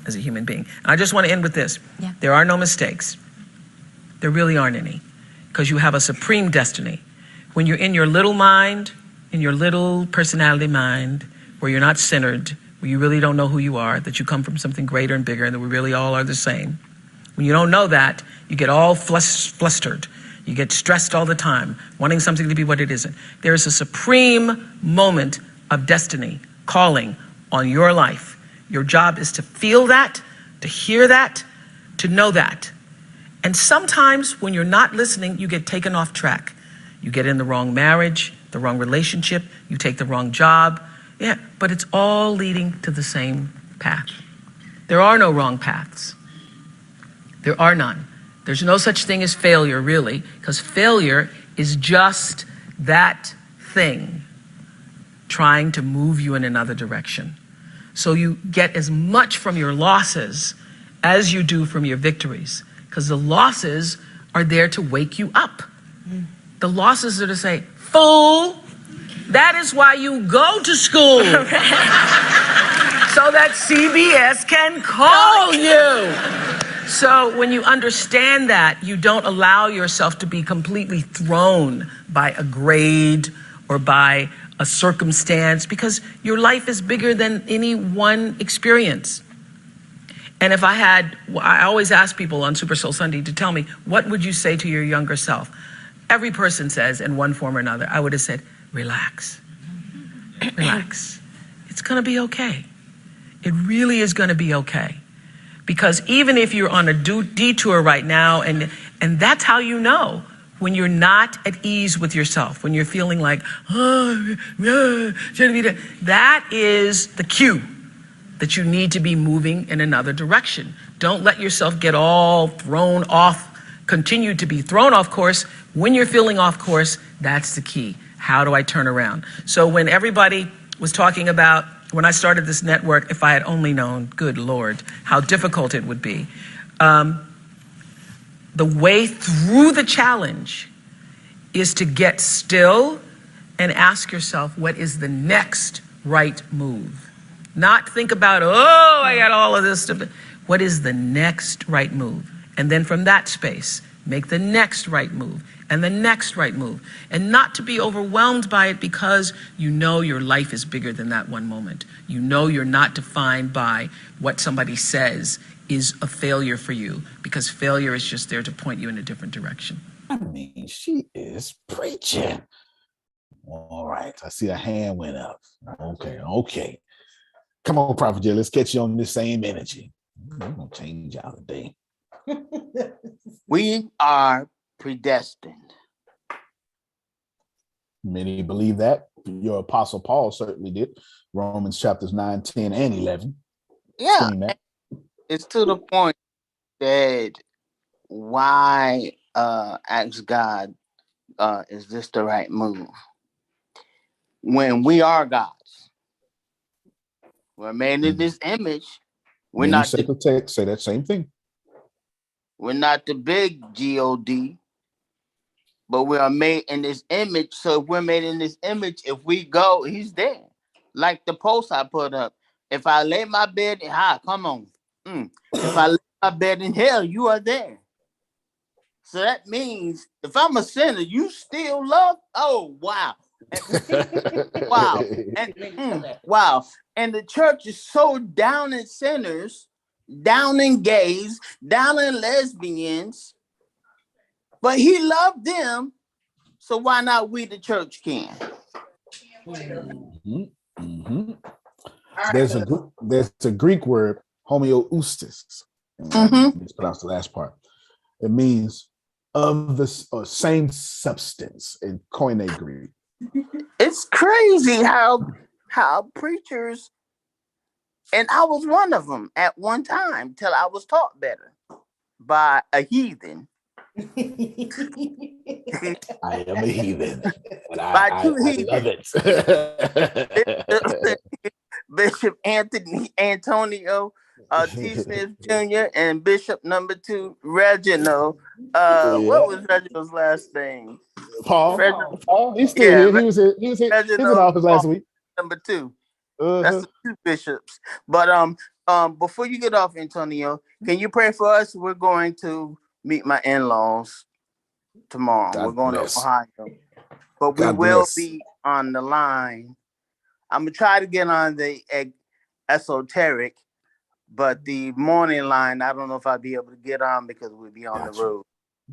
As a human being. I just want to end with this. Yeah. There are no mistakes. There really aren't any, because you have a supreme destiny. When you're in your little mind, in your little personality mind, where you're not centered, where you really don't know who you are, that you come from something greater and bigger, and that we really all are the same. When you don't know that, you get all flustered. You get stressed all the time, wanting something to be what it isn't. There is a supreme moment of destiny calling on your life. Your job is to feel that, to hear that, to know that. And sometimes when you're not listening, you get taken off track. You get in the wrong marriage, the wrong relationship, you take the wrong job. Yeah, but it's all leading to the same path. There are no wrong paths. There are none. There's no such thing as failure, really, because failure is just that thing trying to move you in another direction. So you get as much from your losses as you do from your victories, because the losses are there to wake you up. The losses are to say, fool, that is why you go to school. So that CBS can call you. So when you understand that, you don't allow yourself to be completely thrown by a grade or by a circumstance, because your life is bigger than any one experience. And if I always ask people on Super Soul Sunday to tell me, what would you say to your younger self? Every person says in one form or another, I would have said, relax, relax. It's gonna be okay. It really is gonna be okay. Because even if you're on a detour right now, and that's how you know when you're not at ease with yourself, when you're feeling like, oh, shouldn't be there. That is the cue that you need to be moving in another direction. Don't let yourself get all thrown off, continue to be thrown off course. When you're feeling off course, that's the key. How do I turn around? So when everybody was talking about, when I started this network, if I had only known, good Lord, how difficult it would be. The way through the challenge is to get still and ask yourself, what is the next right move? Not think about, oh, I got all of this stuff. What is the next right move? And then from that space, make the next right move and the next right move. And not to be overwhelmed by it, because you know your life is bigger than that one moment. You know you're not defined by what somebody says is a failure for you, because failure is just there to point you in a different direction. I mean, she is preaching. All right, I see a hand went up. Okay. Come on, Prophet Jay, let's get you on this same energy. We're gonna change out today. We are predestined. Many believe that. Your Apostle Paul certainly did. Romans chapters 9, 10, and 11. Yeah, it's to the point that why ask God, is this the right move? When we are gods, we're made in this image. We're not sacred text say that same thing. We're not the big God, but we are made in this image. So if we're made in this image, if we go, he's there. Like the post I put up. If I lay my bed in come on. If I lay my bed in hell, you are there. So that means if I'm a sinner, you still love. Oh, wow. Wow. Wow. And the church is so down in sinners, down in gays, down in lesbians, but he loved them. So why not we, the church, can? Mm-hmm. Mm-hmm. There's a Greek word, homoousis. Let's pronounce the last part. It means of the same substance in Koine Greek. It's crazy how preachers, and I was one of them at one time till I was taught better by a heathen. I am a heathen, and I love it. Bishop Antonio T. Smith Jr. and Bishop number 2 Reginald. What was Reginald's last name? Paul. He's still here. He was in office last week. Number 2. That's the 2 bishops. But before you get off, Antonio, can you pray for us? We're going to meet my in-laws tomorrow. We're going to Ohio, but we will be on the line. I'm gonna try to get on the esoteric, but the morning line, I don't know if I'll be able to get on because we'll be on the road.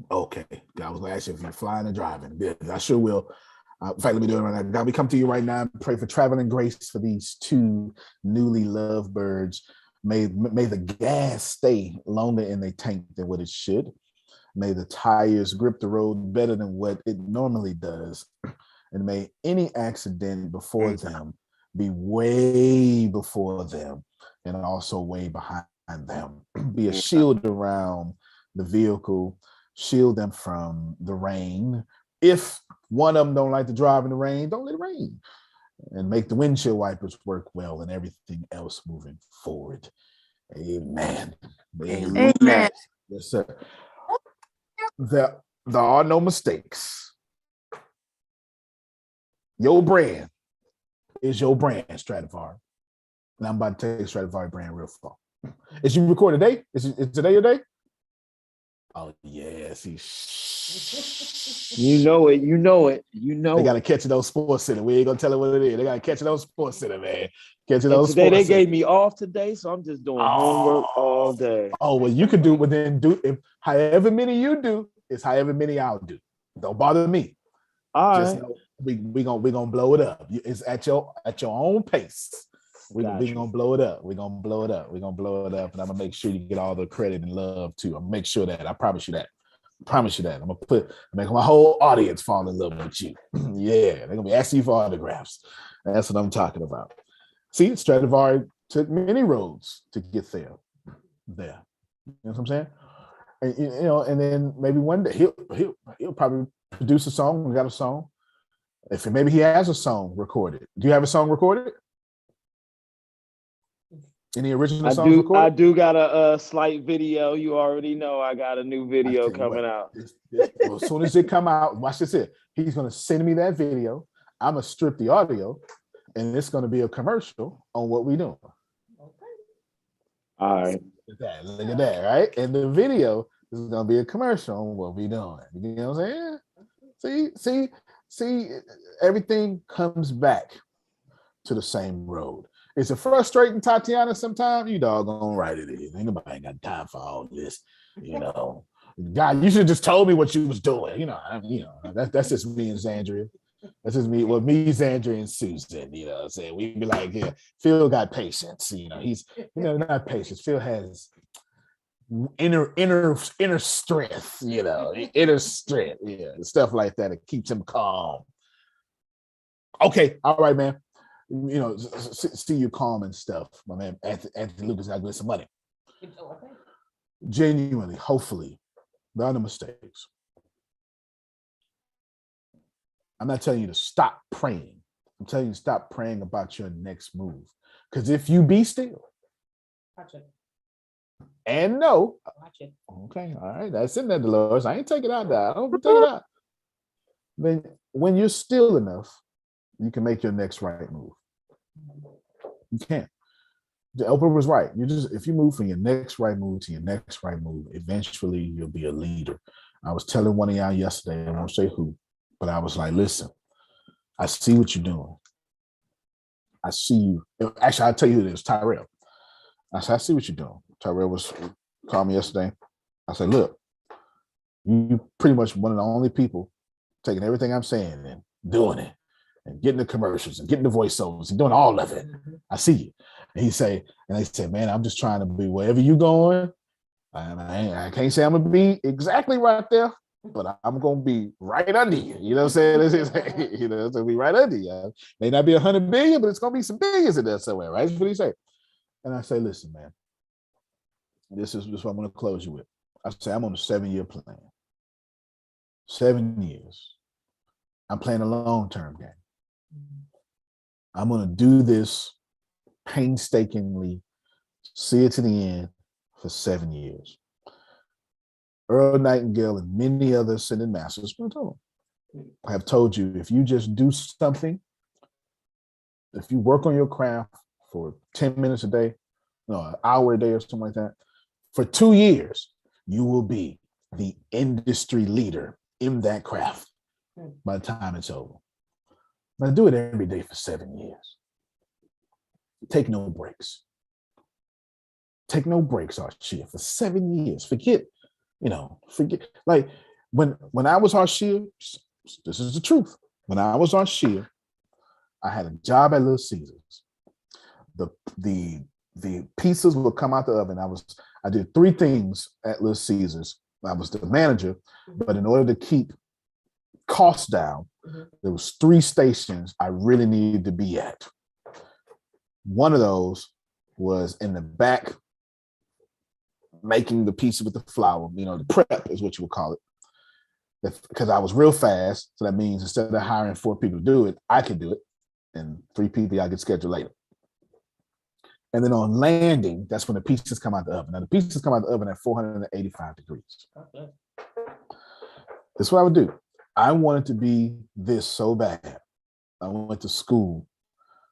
Okay. I was gonna ask you if you're flying or driving. Yeah, I sure will. In fact, let me do it right now. God, we come to you right now and pray for traveling grace for these 2 newly loved birds. May the gas stay longer in their tank than what it should. May the tires grip the road better than what it normally does. And may any accident before them be way before them and also way behind them. Be a shield around the vehicle, shield them from the rain. If one of them don't like to drive in the rain, don't let it rain. And make the windshield wipers work well and everything else moving forward. Amen. Amen. Yes, sir. There are no mistakes. Your brand is your brand, Stradivari. And I'm about to take Stradivari brand real far. Is you record today? Is today your day? Oh, yeah. See, you know it. They got to catch it on Sports Center. We ain't going to tell it what it is. They got to catch it on Sports Center, man. Catch it on Sports Center. They Center. gave me off today, so I'm just doing homework all day. Oh, well, you could do it, but then if however many you do is however many I'll do. Don't bother me. All just right. know we gonna blow it up. It's at your own pace. We gonna blow it up. We're gonna blow it up. And I'm gonna make sure you get all the credit and love too. I'm gonna make sure that. I promise you that. I'm gonna make my whole audience fall in love with you. Yeah, they're gonna be asking you for autographs. That's what I'm talking about. See, Stradivari took many roads to get there. You know what I'm saying? And and then maybe one day he'll probably produce a song. We got a song. Maybe he has a song recorded. Do you have a song recorded? Any original songs recorded? I do got a slight video. You already know I got a new video coming out. Well, as soon as it come out, watch this here. He's gonna send me that video. I'm gonna strip the audio, and it's gonna be a commercial on what we doing. All right. Look at that, right? And the video is gonna be a commercial on what we doing. You know what I'm saying? See, everything comes back to the same road. Is it frustrating, Tatiana? Sometimes you doggone right it is. Ain't nobody got time for all this. God, you should have just told me what you was doing. That's just me and Zandria. That's just me. Well, me, Zandria, and Susan. You know what I'm saying? We'd be like, yeah, Phil got patience. He's not patience. Phil has inner strength, inner strength, stuff like that. It keeps him calm. Okay, all right, man. See you calm and stuff, my man. Anthony Lucas got to get some money. Genuinely, hopefully, there are no mistakes. I'm not telling you to stop praying. I'm telling you to stop praying about your next move. Because if you be still, watch it. And no, watch it. Okay, all right, that's in there, Dolores. I ain't taking it out there. I don't take it out. Then when you're still enough, you can make your next right move. You can't. Oprah was right. If you move from your next right move to your next right move, eventually you'll be a leader. I was telling one of y'all yesterday, I won't say who, but I was like, listen, I see what you're doing. I see you. Actually, I'll tell you who it is, Tyrell. I said, I see what you're doing. Tyrell called me yesterday. I said, look, you pretty much one of the only people taking everything I'm saying and doing it and getting the commercials and getting the voiceovers and doing all of it. I see you. And they say, man, I'm just trying to be wherever you going, I can't say I'm gonna be exactly right there, but I'm gonna be right under you. You know what I'm saying? You know, it's gonna be right under you. May not be 100 billion, but it's gonna be some billions in there somewhere, right? That's what he say. And I say, listen, man, this is what I'm gonna close you with. I say I'm on a 7-year plan. 7 years. I'm playing a long-term game. I'm gonna do this painstakingly, see it to the end for 7 years. Earl Nightingale and many other ascended masters have told you, if you just do something, if you work on your craft for 10 minutes a day, an hour a day or something like that, for 2 years, you will be the industry leader in that craft by the time it's over. Now do it every day for 7 years. Take no breaks. Take no breaks, Arshia, for 7 years. Forget. Like when I was Arshia, this is the truth. When I was Arshia, I had a job at Little Caesars. The pizzas would come out the oven. I did 3 things at Little Caesars. I was the manager, but in order to keep costs down, there was 3 stations I really needed to be at. One of those was in the back, making the pizza with the flour, the prep is what you would call it. Because I was real fast, so that means instead of hiring 4 people to do it, I could do it, and 3 people I could schedule later. And then on landing, that's when the pizzas come out the oven. Now the pizzas come out the oven at 485 degrees. Okay. That's what I would do. I wanted to be this so bad. I went to school,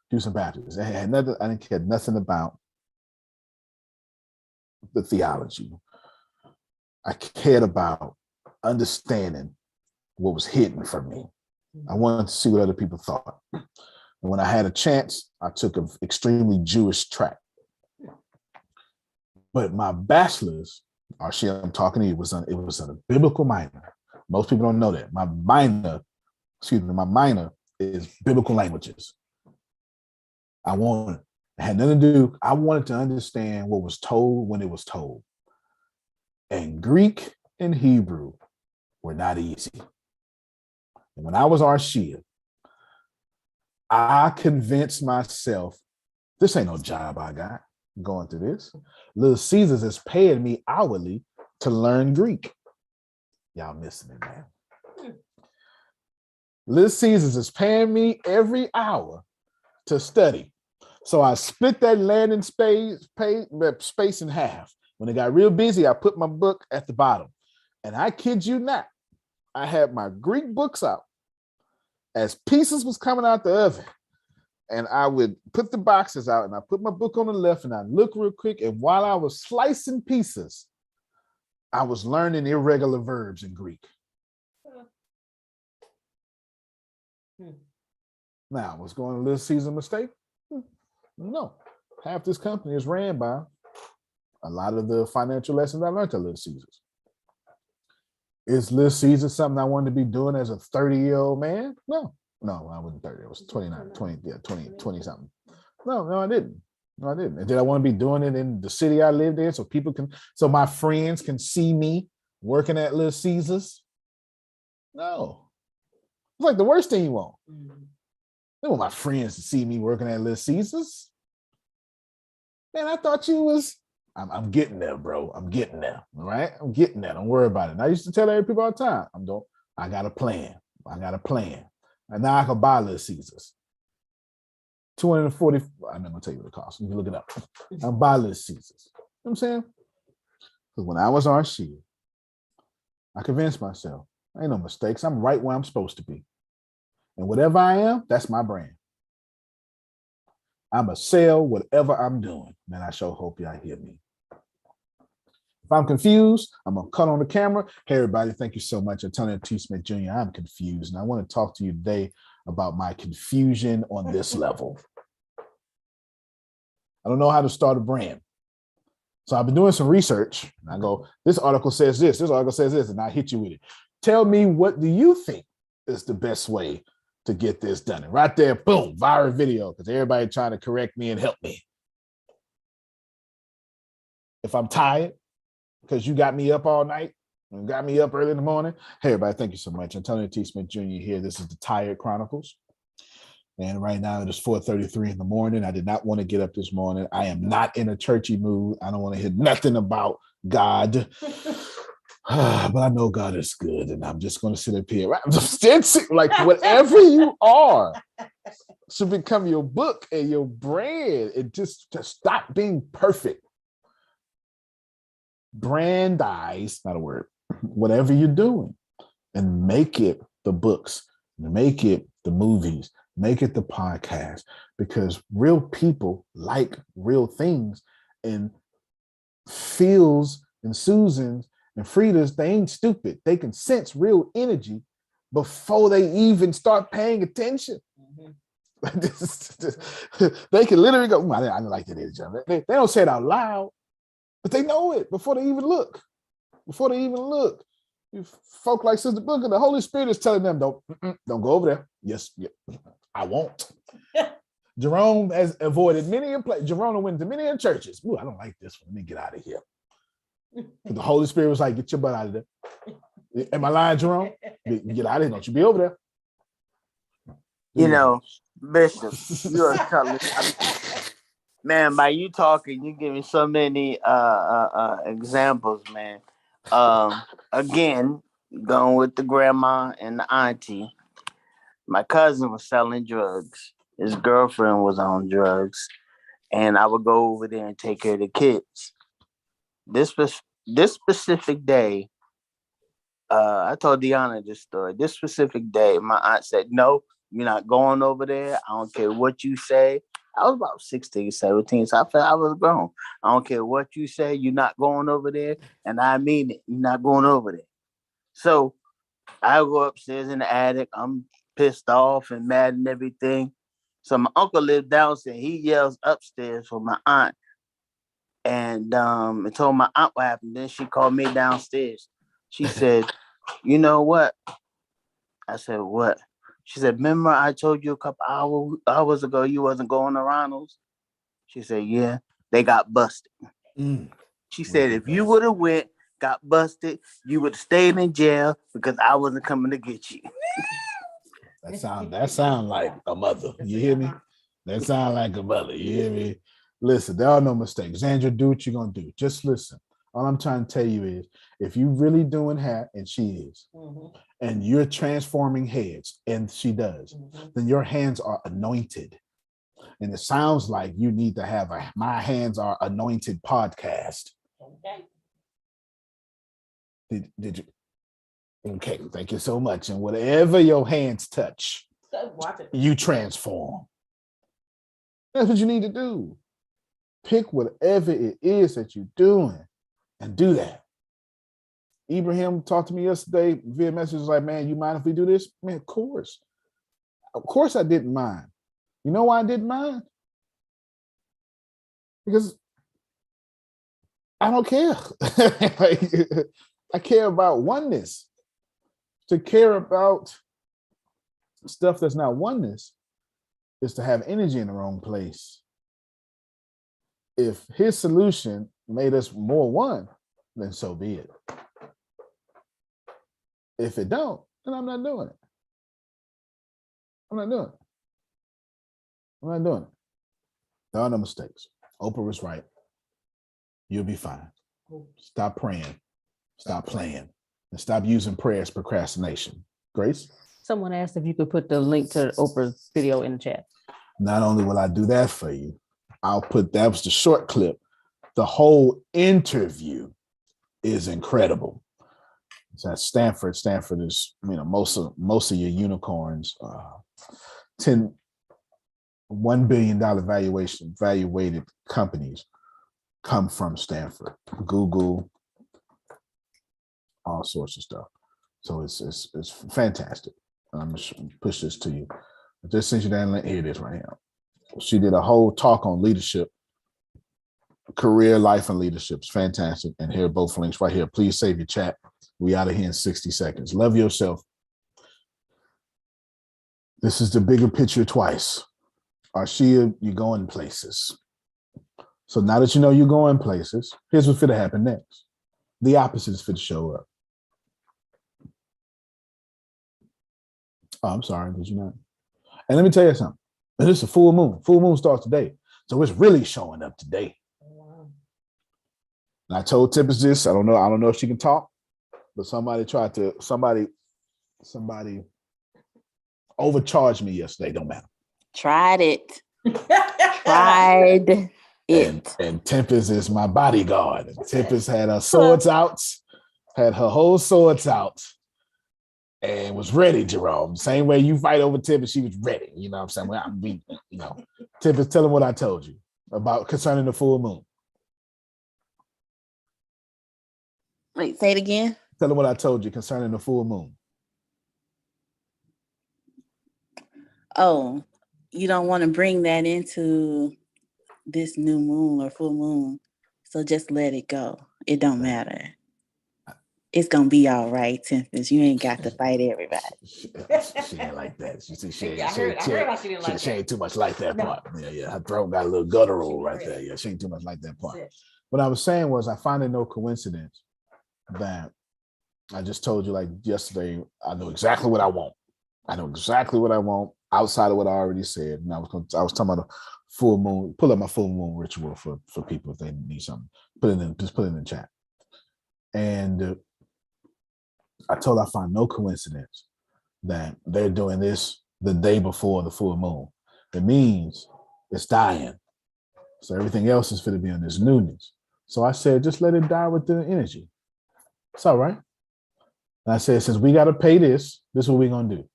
Houston Baptist. I didn't care nothing about the theology. I cared about understanding what was hidden from me. I wanted to see what other people thought. And when I had a chance, I took an extremely Jewish track. But my bachelor's, Arshia, I'm talking to you, it was a biblical minor. Most people don't know that. My minor is biblical languages. I wanted to understand what was told when it was told. And Greek and Hebrew were not easy. And when I was Arshia, I convinced myself, this ain't no job I got going through this. Little Caesars is paying me hourly to learn Greek. Y'all missing it, man. Little Caesars is paying me every hour to study. So I split that landing space in half. When it got real busy, I put my book at the bottom. And I kid you not, I had my Greek books out as pieces was coming out the oven. And I would put the boxes out and I put my book on the left and I look real quick. And while I was slicing pieces, I was learning irregular verbs in Greek. Now, was going to Little Caesar mistake? No. Half this company is ran by a lot of the financial lessons I learned at Little Caesars. Is Little Caesar something I wanted to be doing as a 30-year-old man? No, I wasn't 30. I was 29, 20 something. No, I didn't. And did I want to be doing it in the city I lived in so my friends can see me working at Little Caesars? No. It's like the worst thing you want. I want my friends to see me working at Little Caesars. Man, I thought you was, I'm getting there, bro. I'm getting there, all right? I'm getting there. Don't worry about it. And I used to tell every people all the time, I got a plan. And now I can buy Little Caesars. 240, I'm not gonna tell you what it costs. You can look it up. I'll buy Little Caesars. You know what I'm saying? Because when I was Arshia, I convinced myself, ain't no mistakes. I'm right where I'm supposed to be. And whatever I am, that's my brand. I'm a sell whatever I'm doing. Man, I sure hope y'all hear me. If I'm confused, I'm gonna cut on the camera. Hey everybody, thank you so much. Antonio T. Smith Jr. I'm confused. And I want to talk to you today about my confusion on this level. I don't know how to start a brand. So I've been doing some research. And I go, this article says this article says this, and I hit you with it. Tell me, what do you think is the best way to get this done? And right there, boom, viral video, because everybody trying to correct me and help me. If I'm tired, because you got me up all night and got me up early in the morning. Hey, everybody, thank you so much. Antonio T. Smith Jr. here. This is the Tired Chronicles. And right now it is 4:33 in the morning. I did not want to get up this morning. I am not in a churchy mood. I don't want to hear nothing about God. But I know God is good, and I'm just going to sit up here. I'm just like whatever you are should become your book and your brand. And just stop being perfect. Brandize, not a word. Whatever you're doing, and make it the books, make it the movies, make it the podcast, because real people like real things, and Phil's and Susan's and Frida's, they ain't stupid. They can sense real energy before they even start paying attention. They can literally go, I don't like that energy. They don't say it out loud, but they know it before they even look. Before they even look. You folk like Sister Booker, the Holy Spirit is telling them, don't go over there. Yes, I won't. Jerome has avoided many Jerome went to many churches. Ooh, I don't like this one. Let me get out of here. The Holy Spirit was like, get your butt out of there. Am I lying, Jerome? Get out of here. Don't you be over there. You know, Bishop, you are telling man, by you talking, you giving so many examples, man. Again, going with the grandma and the auntie, my cousin was selling drugs. His girlfriend was on drugs, and I would go over there and take care of the kids. This specific day, I told Deanna this story. This specific day, my aunt said, no, you're not going over there. I don't care what you say. I was about 16, 17, so I felt I was grown. I don't care what you say. You're not going over there, and I mean it. You're not going over there. So I go upstairs in the attic. I'm pissed off and mad and everything. So my uncle lives downstairs. He yells upstairs for my aunt. And told my aunt what happened. Then she called me downstairs. She said, you know what? I said, what? She said, remember I told you a couple hours ago you wasn't going to Ronald's? She said, yeah, they got busted. She said, if you would have went, got busted, you would have stayed in jail because I wasn't coming to get you. That sound like a mother. You hear me? That sound like a mother. You hear me? Listen, there are no mistakes. Xandra, do what you're going to do. Just listen. All I'm trying to tell you is, if you really doing hair, and she is, and you're transforming heads, and she does, then your hands are anointed. And it sounds like you need to have a My Hands Are Anointed podcast. Okay. Did you? Okay, thank you so much. And whatever your hands touch, you transform. That's what you need to do. Pick whatever it is that you're doing and do that. Ibrahim talked to me yesterday via message, like, man, you mind if we do this? Man, of course. Of course I didn't mind. You know why I didn't mind? Because I don't care. I care about oneness. To care about stuff that's not oneness is to have energy in the wrong place. If his solution made us more one, then so be it. If it don't, then I'm not doing it. I'm not doing it. I'm not doing it. There are no mistakes. Oprah was right. You'll be fine. Stop praying. Stop playing. And stop using prayer as procrastination. Grace? Someone asked if you could put the link to Oprah's video in the chat. Not only will I do that for you, I'll put, that was the short clip. The whole interview is incredible. It's at Stanford. Stanford is, most of your unicorns, $1 billion valuated companies come from Stanford. Google, all sorts of stuff. So it's fantastic. I'm gonna push this to you. I just sent you that link. Here it is right here. She did a whole talk on leadership, career, life, and leadership. It's fantastic. And here are both links right here. Please save your chat. We out of here in 60 seconds. Love yourself. This is the bigger picture twice. Arshia, you're going places. So now that you know you're going places, here's what's going to happen next. The opposite is fit to show up. Oh, I'm sorry, did you not? And let me tell you something. This is a full moon. Full moon starts today. So it's really showing up today. And I told Tippers this. I don't know if she can talk, but somebody overcharged me yesterday. Don't matter. Tried it. Tried it. And Tempest is my bodyguard. And Tempest had her swords out, had her whole swords out, and was ready, Jerome. Same way you fight over Tempest, she was ready. You know what I'm saying? Tempest, tell him what I told you about concerning the full moon. Wait, say it again. Tell him what I told you concerning the full moon. Oh, you don't want to bring that into this new moon or full moon. So just let it go. It don't matter. It's gonna be all right, Tempest. You ain't got to fight everybody. She ain't like that. She ain't too much like that part. Yeah. Her throat got a little guttural right there. Yeah, she ain't too much like that part. What I was saying was, I find it no coincidence that I just told you, like yesterday, I know exactly what I want. I know exactly what I want outside of what I already said. And I was talking about a full moon. Pull up my full moon ritual for people if they need something. Put it in the chat. And I told I find no coincidence that they're doing this the day before the full moon. It means it's dying. So everything else is going to be on this newness. So I said, just let it die with the energy. It's all right. And I said, since we got to pay this is what we're going to do.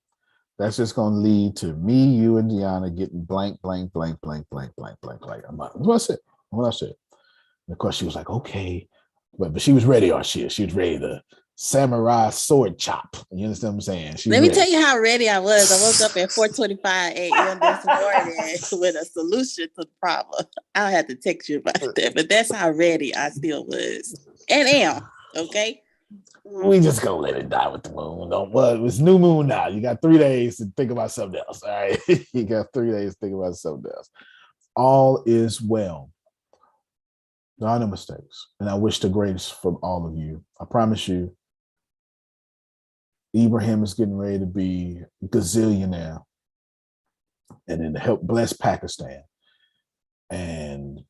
That's just going to lead to me, you, and Deanna getting blank, blank, blank, blank, blank, blank, blank, blank. That's what I said. What I said. And of course, she was like, okay. But she was ready, or she was ready to samurai sword chop. You understand what I'm saying? Let me tell you how ready I was. I woke up at 4:25 a.m. this morning with a solution to the problem. I'll have to text you about that, but that's how ready I still was and am. Okay. We just gonna let it die with the moon. It's new moon now. You got 3 days to think about something else. All right. You got 3 days to think about something else. All is well. There are no mistakes. And I wish the greatest for all of you. I promise you, Ibrahim is getting ready to be a gazillionaire and then to help bless Pakistan. And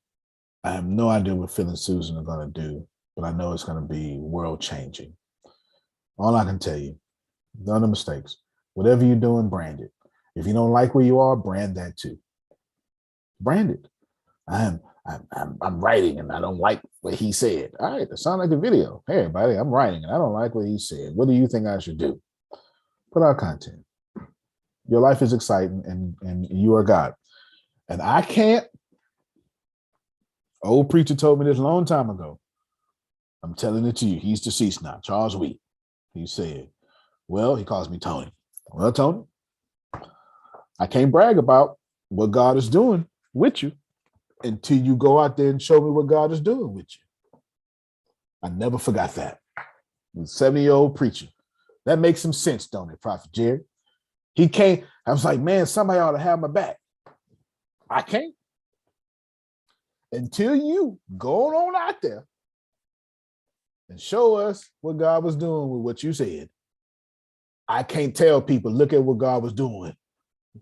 I have no idea what Phil and Susan are going to do, but I know it's going to be world changing. All I can tell you, none of mistakes. Whatever you're doing, brand it. If you don't like where you are, brand that too. Brand it. I'm writing and I don't like what he said. All right, that sounds like a video. Hey, everybody, I'm writing and I don't like what he said. What do you think I should do? Put out content. Your life is exciting and you are God. And I can't. Old preacher told me this a long time ago. I'm telling it to you. He's deceased now, Charles Wheat. He said, well, he calls me Tony. Well, Tony, I can't brag about what God is doing with you until you go out there and show me what God is doing with you. I never forgot that. The 70-year-old preacher. That makes some sense, don't it, Prophet Jerry? He can't. I was like, man, somebody ought to have my back. I can't. Until you go on out there and show us what God was doing with what you said. I can't tell people, look at what God was doing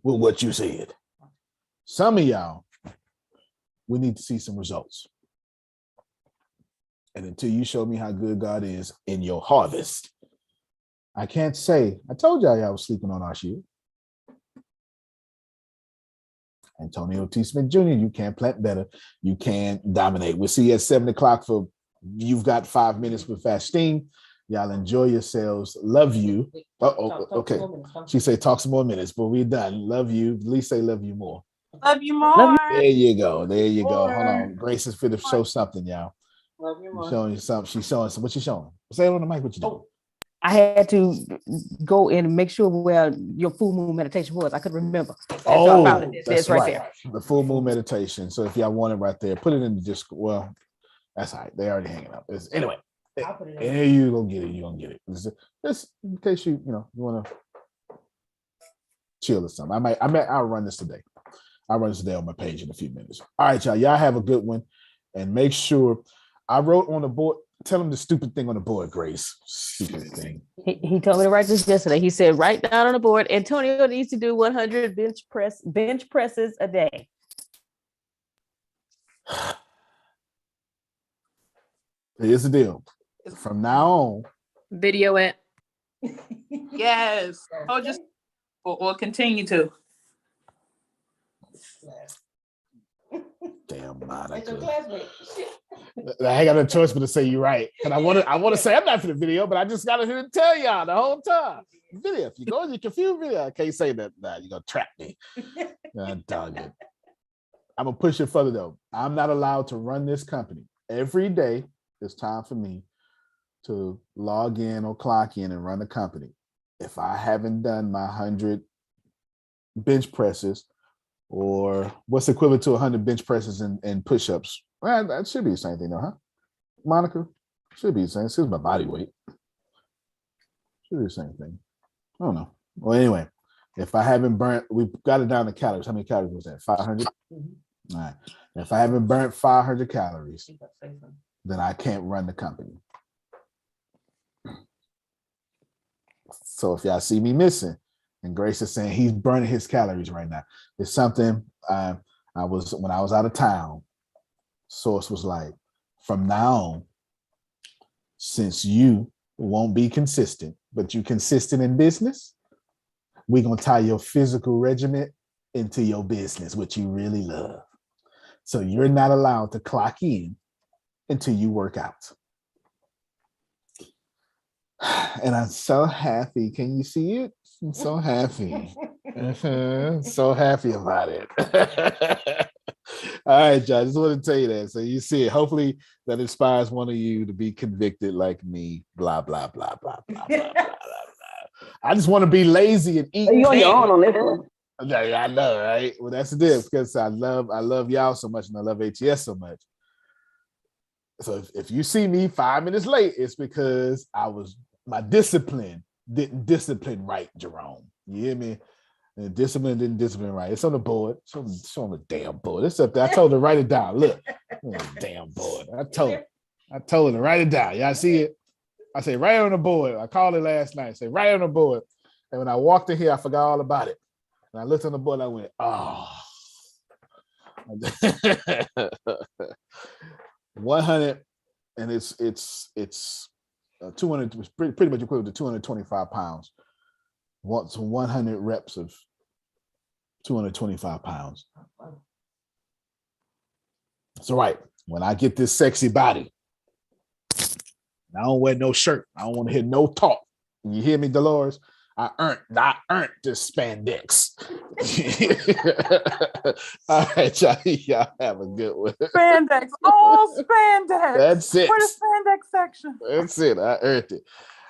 with what you said. Some of y'all, we need to see some results. And until you show me how good God is in your harvest, I can't say, I told y'all was sleeping on our shield. Antonio T. Smith Jr., you can plant better. You can dominate. We'll see you at 7 o'clock for You've Got 5 Minutes with Fastine. Y'all enjoy yourselves. Love you. Okay. She said talk some more minutes, but we're done. Love you. At least say love you more. Love you more. There you go. There you go. Hold on. Grace is fit to show something, y'all. Love you more. She's showing you something. She's showing some. What you showing? Say it on the mic. What you doing? I had to go in and make sure where your full moon meditation was. I could remember. Oh, that's right there. The full moon meditation. So if y'all want it right there, put it in the Discord. Well, that's all right. They already hanging up. Anyway, here you gonna get it. You gonna get it. Just in case you want to chill or something. I'll run this today. I'll run this today on my page in a few minutes. All right, y'all. Y'all have a good one, and make sure I wrote on the board. Tell him the stupid thing on the board, Grace. Stupid thing. He told me to write this yesterday. He said, write down on the board, Antonio needs to do 100 bench presses a day. Here's the deal. From now on, Video it. Yes. Oh, just we'll continue to. damn Monica. I ain't got no choice but to say you're right. And I want to say I'm not for the video, but I just got to tell y'all the whole time. Video, if you go in your confused video, I can't say that. Nah, you're gonna trap me. Dog it. I'm gonna push it further though. I'm not allowed to run this company. Every day, it's time for me to log in or clock in and run the company. If I haven't done my 100 bench presses, or what's equivalent to 100 bench presses and push-ups, well, that should be the same thing though, huh? Monica? Should be the same. This is my body weight. Should be the same thing. I don't know. Well, anyway, if I haven't burnt, we've got it down to calories. How many calories was that? 500? Mm-hmm. All right. If I haven't burnt 500 calories, then I can't run the company. So if y'all see me missing, and Grace is saying he's burning his calories right now, it's something I was, when I was out of town, Source was like, from now on, since you won't be consistent, but you consistent in business, we're gonna tie your physical regimen into your business, which you really love. So you're not allowed to clock in until you work out. And I'm so happy. Can you see it? I'm so happy. So happy about it. All right, John, I just want to tell you that. So you see it. Hopefully that inspires one of you to be convicted like me. Blah, blah, blah, blah, blah, blah, blah, blah, blah. I just want to be lazy and eat. You on your own on this one. I know, right? Well, that's the deal, because I love y'all so much and I love ATS so much. So if you see me 5 minutes late, it's because my discipline didn't discipline right, Jerome. You hear me? The discipline didn't discipline right. It's on the board. It's on the damn board. It's up there. I told her to write it down. Look, on the damn board. I told her to write it down. Y'all see it? I say, right on the board. I called it last night. I say, right on the board. And when I walked in here, I forgot all about it. And I looked on the board and I went, oh. 100, and it's 200, was pretty much equivalent to 225 pounds. What's 100 reps of 225 pounds? It's all right. When I get this sexy body, I don't wear no shirt. I don't want to hear no talk. You hear me, Dolores? I earned this spandex. All right, y'all have a good one. Spandex, all spandex. That's it. For the spandex section. That's it. I earned it.